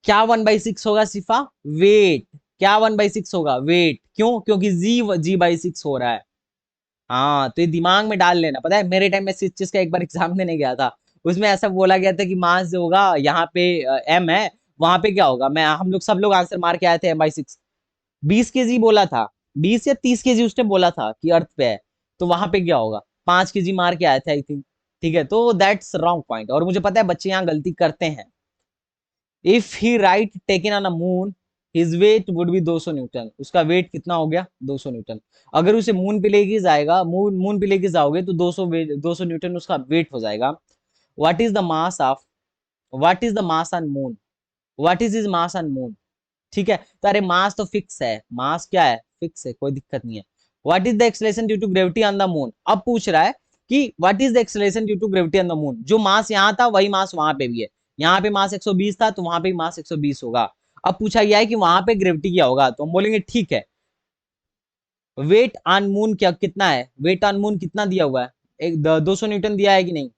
क्या 1/6 होगा सिफा? वेट। क्या 1/6 होगा? वेट। क्यों? क्योंकि जी/6 हो रहा है। हाँ, तो ये दिमाग में डाल लेना। पता है, मेरे टाइम में इस चीज का एक बार एग्जाम देने गया था, उसमें ऐसा बोला गया था कि मास जो होगा यहाँ पे एम है, वहां पे क्या होगा? हम लोग सब लोग आंसर मार के आए थे M/6। 20 kg बोला था, 20 या 30 kg उसने बोला था कि अर्थ पे है। तो वहां पे क्या होगा? 5 kg मार के आए थे आई थिंक। ठीक है, तो दैट्स रॉन्ग पॉइंट, और मुझे पता है बच्चे यहाँ गलती करते हैं। If he right taken on a moon, his weight would be 200 Newton. उसका वेट कितना हो गया? 200 न्यूटन। अगर उसे मून पे लेके जाएगा, मून पे लेके जाओगे तो 200 न्यूटन उसका वेट हो जाएगा। What is the mass of what is the mass on moon? What is is mass on moon? ठीक है, तो अरे मास तो फिक्स है। मास क्या है? फिक्स है, कोई दिक्कत नहीं है। What is the acceleration due to gravity on the moon? अब पूछ रहा है कि what is the acceleration due to gravity on the moon. जो मास यहाँ था वही मास वहां पे भी है। यहाँ पे मास 120 था तो वहां पे मास 120 होगा। अब पूछा गया है कि वहां पे ग्रेविटी क्या होगा, तो हम बोलेंगे ठीक है। वेट ऑन मून क्या कितना है? वेट ऑन मून कितना दिया हुआ है? 200 न्यूटन दिया है कि नहीं?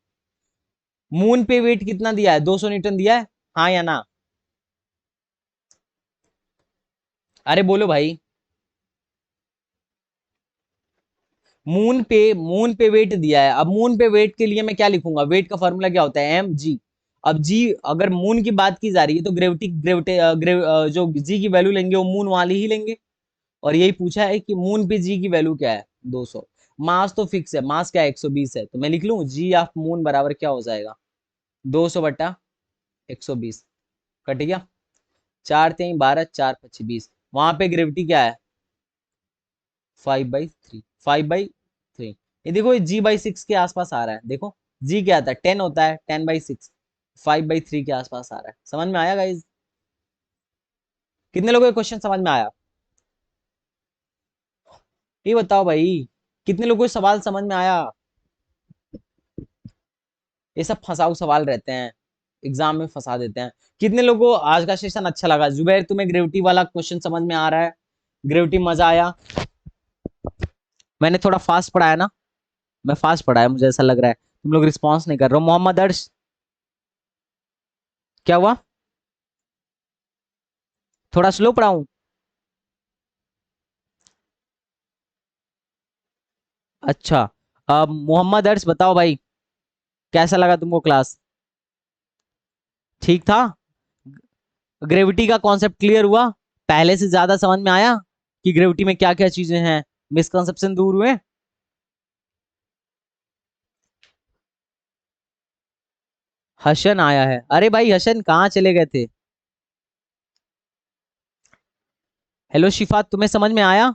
मून पे वेट कितना दिया है? 200 न्यूटन दिया है, हाँ या ना? अरे बोलो भाई। मून पे वेट दिया है। अब मून पे वेट के लिए मैं क्या लिखूंगा? वेट का फॉर्मूला क्या होता है? mg। अब जी, अगर मून की बात की जा रही है तो ग्रेविटी ग्रेविटी जो जी की वैल्यू लेंगे वो मून वाली ही लेंगे। और यही पूछा है कि मून पे जी की वैल्यू क्या है? 200। मास तो फिक्स है, मास क्या है 120 है, तो मैं लिख लूं जी ऑफ मून बराबर क्या हो जाएगा 200 बटा 120। कट गया, 4×3 = 12, 4×5 = 20। वहां पे ग्रेविटी क्या है 5/3, 5/3। ये देखो G/6 के आसपास आ रहा है, देखो जी क्या आता है 10 होता है, 10/6, 5/3 के आसपास आ रहा है। समझ में आया गाइज? कितने लोगों को क्वेश्चन समझ में आया? ये बताओ भाई, कितने लोगों को सवाल समझ में आया? ये सब फंसाऊ सवाल रहते हैं, एग्जाम में फंसा देते हैं। कितने लोगों को आज का सेशन अच्छा लगा? जुबैर तुम्हें ग्रेविटी वाला क्वेश्चन समझ में आ रहा है? ग्रेविटी मजा आया? मैंने थोड़ा फास्ट पढ़ाया ना? मैं फास्ट पढ़ाया, मुझे ऐसा लग रहा है। तुम लोग रिस्पॉन्स नहीं कर रहे हो। मोहम्मद अर्श, क्या हुआ? थोड़ा स्लो पढ़ाऊं? अच्छा, अब मोहम्मद अर्श बताओ भाई, कैसा लगा तुमको क्लास? ठीक था? ग्रेविटी का कॉन्सेप्ट क्लियर हुआ? पहले से ज्यादा समझ में आया कि ग्रेविटी में क्या क्या चीजें हैं? मिसकंसेप्शन दूर हुए? हसन आया है, अरे भाई हसन कहाँ चले गए थे? हेलो शिफा, तुम्हें समझ में आया?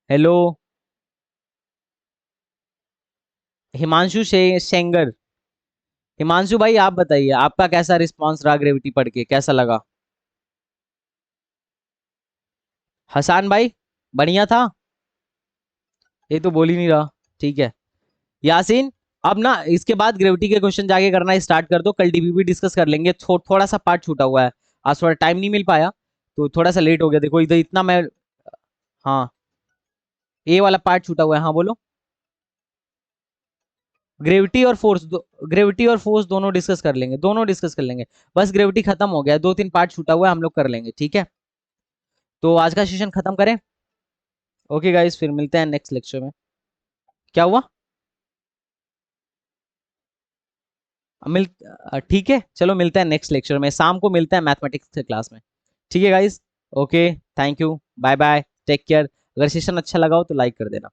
हेलो हिमांशु शेंगर, हिमांशु भाई आप बताइए, आपका कैसा रिस्पांस रहा ग्रेविटी पढ़ के, कैसा लगा? हसान भाई बढ़िया था? ये तो बोल ही नहीं रहा। ठीक है यासीन, अब ना इसके बाद ग्रेविटी के क्वेश्चन जाके करना स्टार्ट कर दो, कल डीबीबी डिस्कस कर लेंगे। थोड़ा सा पार्ट छूटा हुआ है, आज थोड़ा टाइम नहीं मिल पाया, तो थोड़ा सा लेट हो गया। देखो इधर इतना मैं, हाँ ए वाला पार्ट छूटा हुआ है। हाँ बोलो। ग्रेविटी और फोर्स ग्रेविटी और फोर्स दोनों डिस्कस कर लेंगे, दोनों डिस्कस कर लेंगे। बस ग्रेविटी खत्म हो गया, 2-3 पार्ट छूटा हुआ है, हम लोग कर लेंगे, ठीक है? तो आज का सेशन खत्म करें। ओके गाइस, फिर मिलते हैं नेक्स्ट लेक्चर में। क्या हुआ? मिल ठीक है, चलो मिलते हैं नेक्स्ट लेक्चर में, शाम को मिलते हैं मैथमेटिक्स के क्लास में। ठीक है guys, okay, thank you, bye bye, take care. अगर सेशन अच्छा लगा हो तो लाइक कर देना।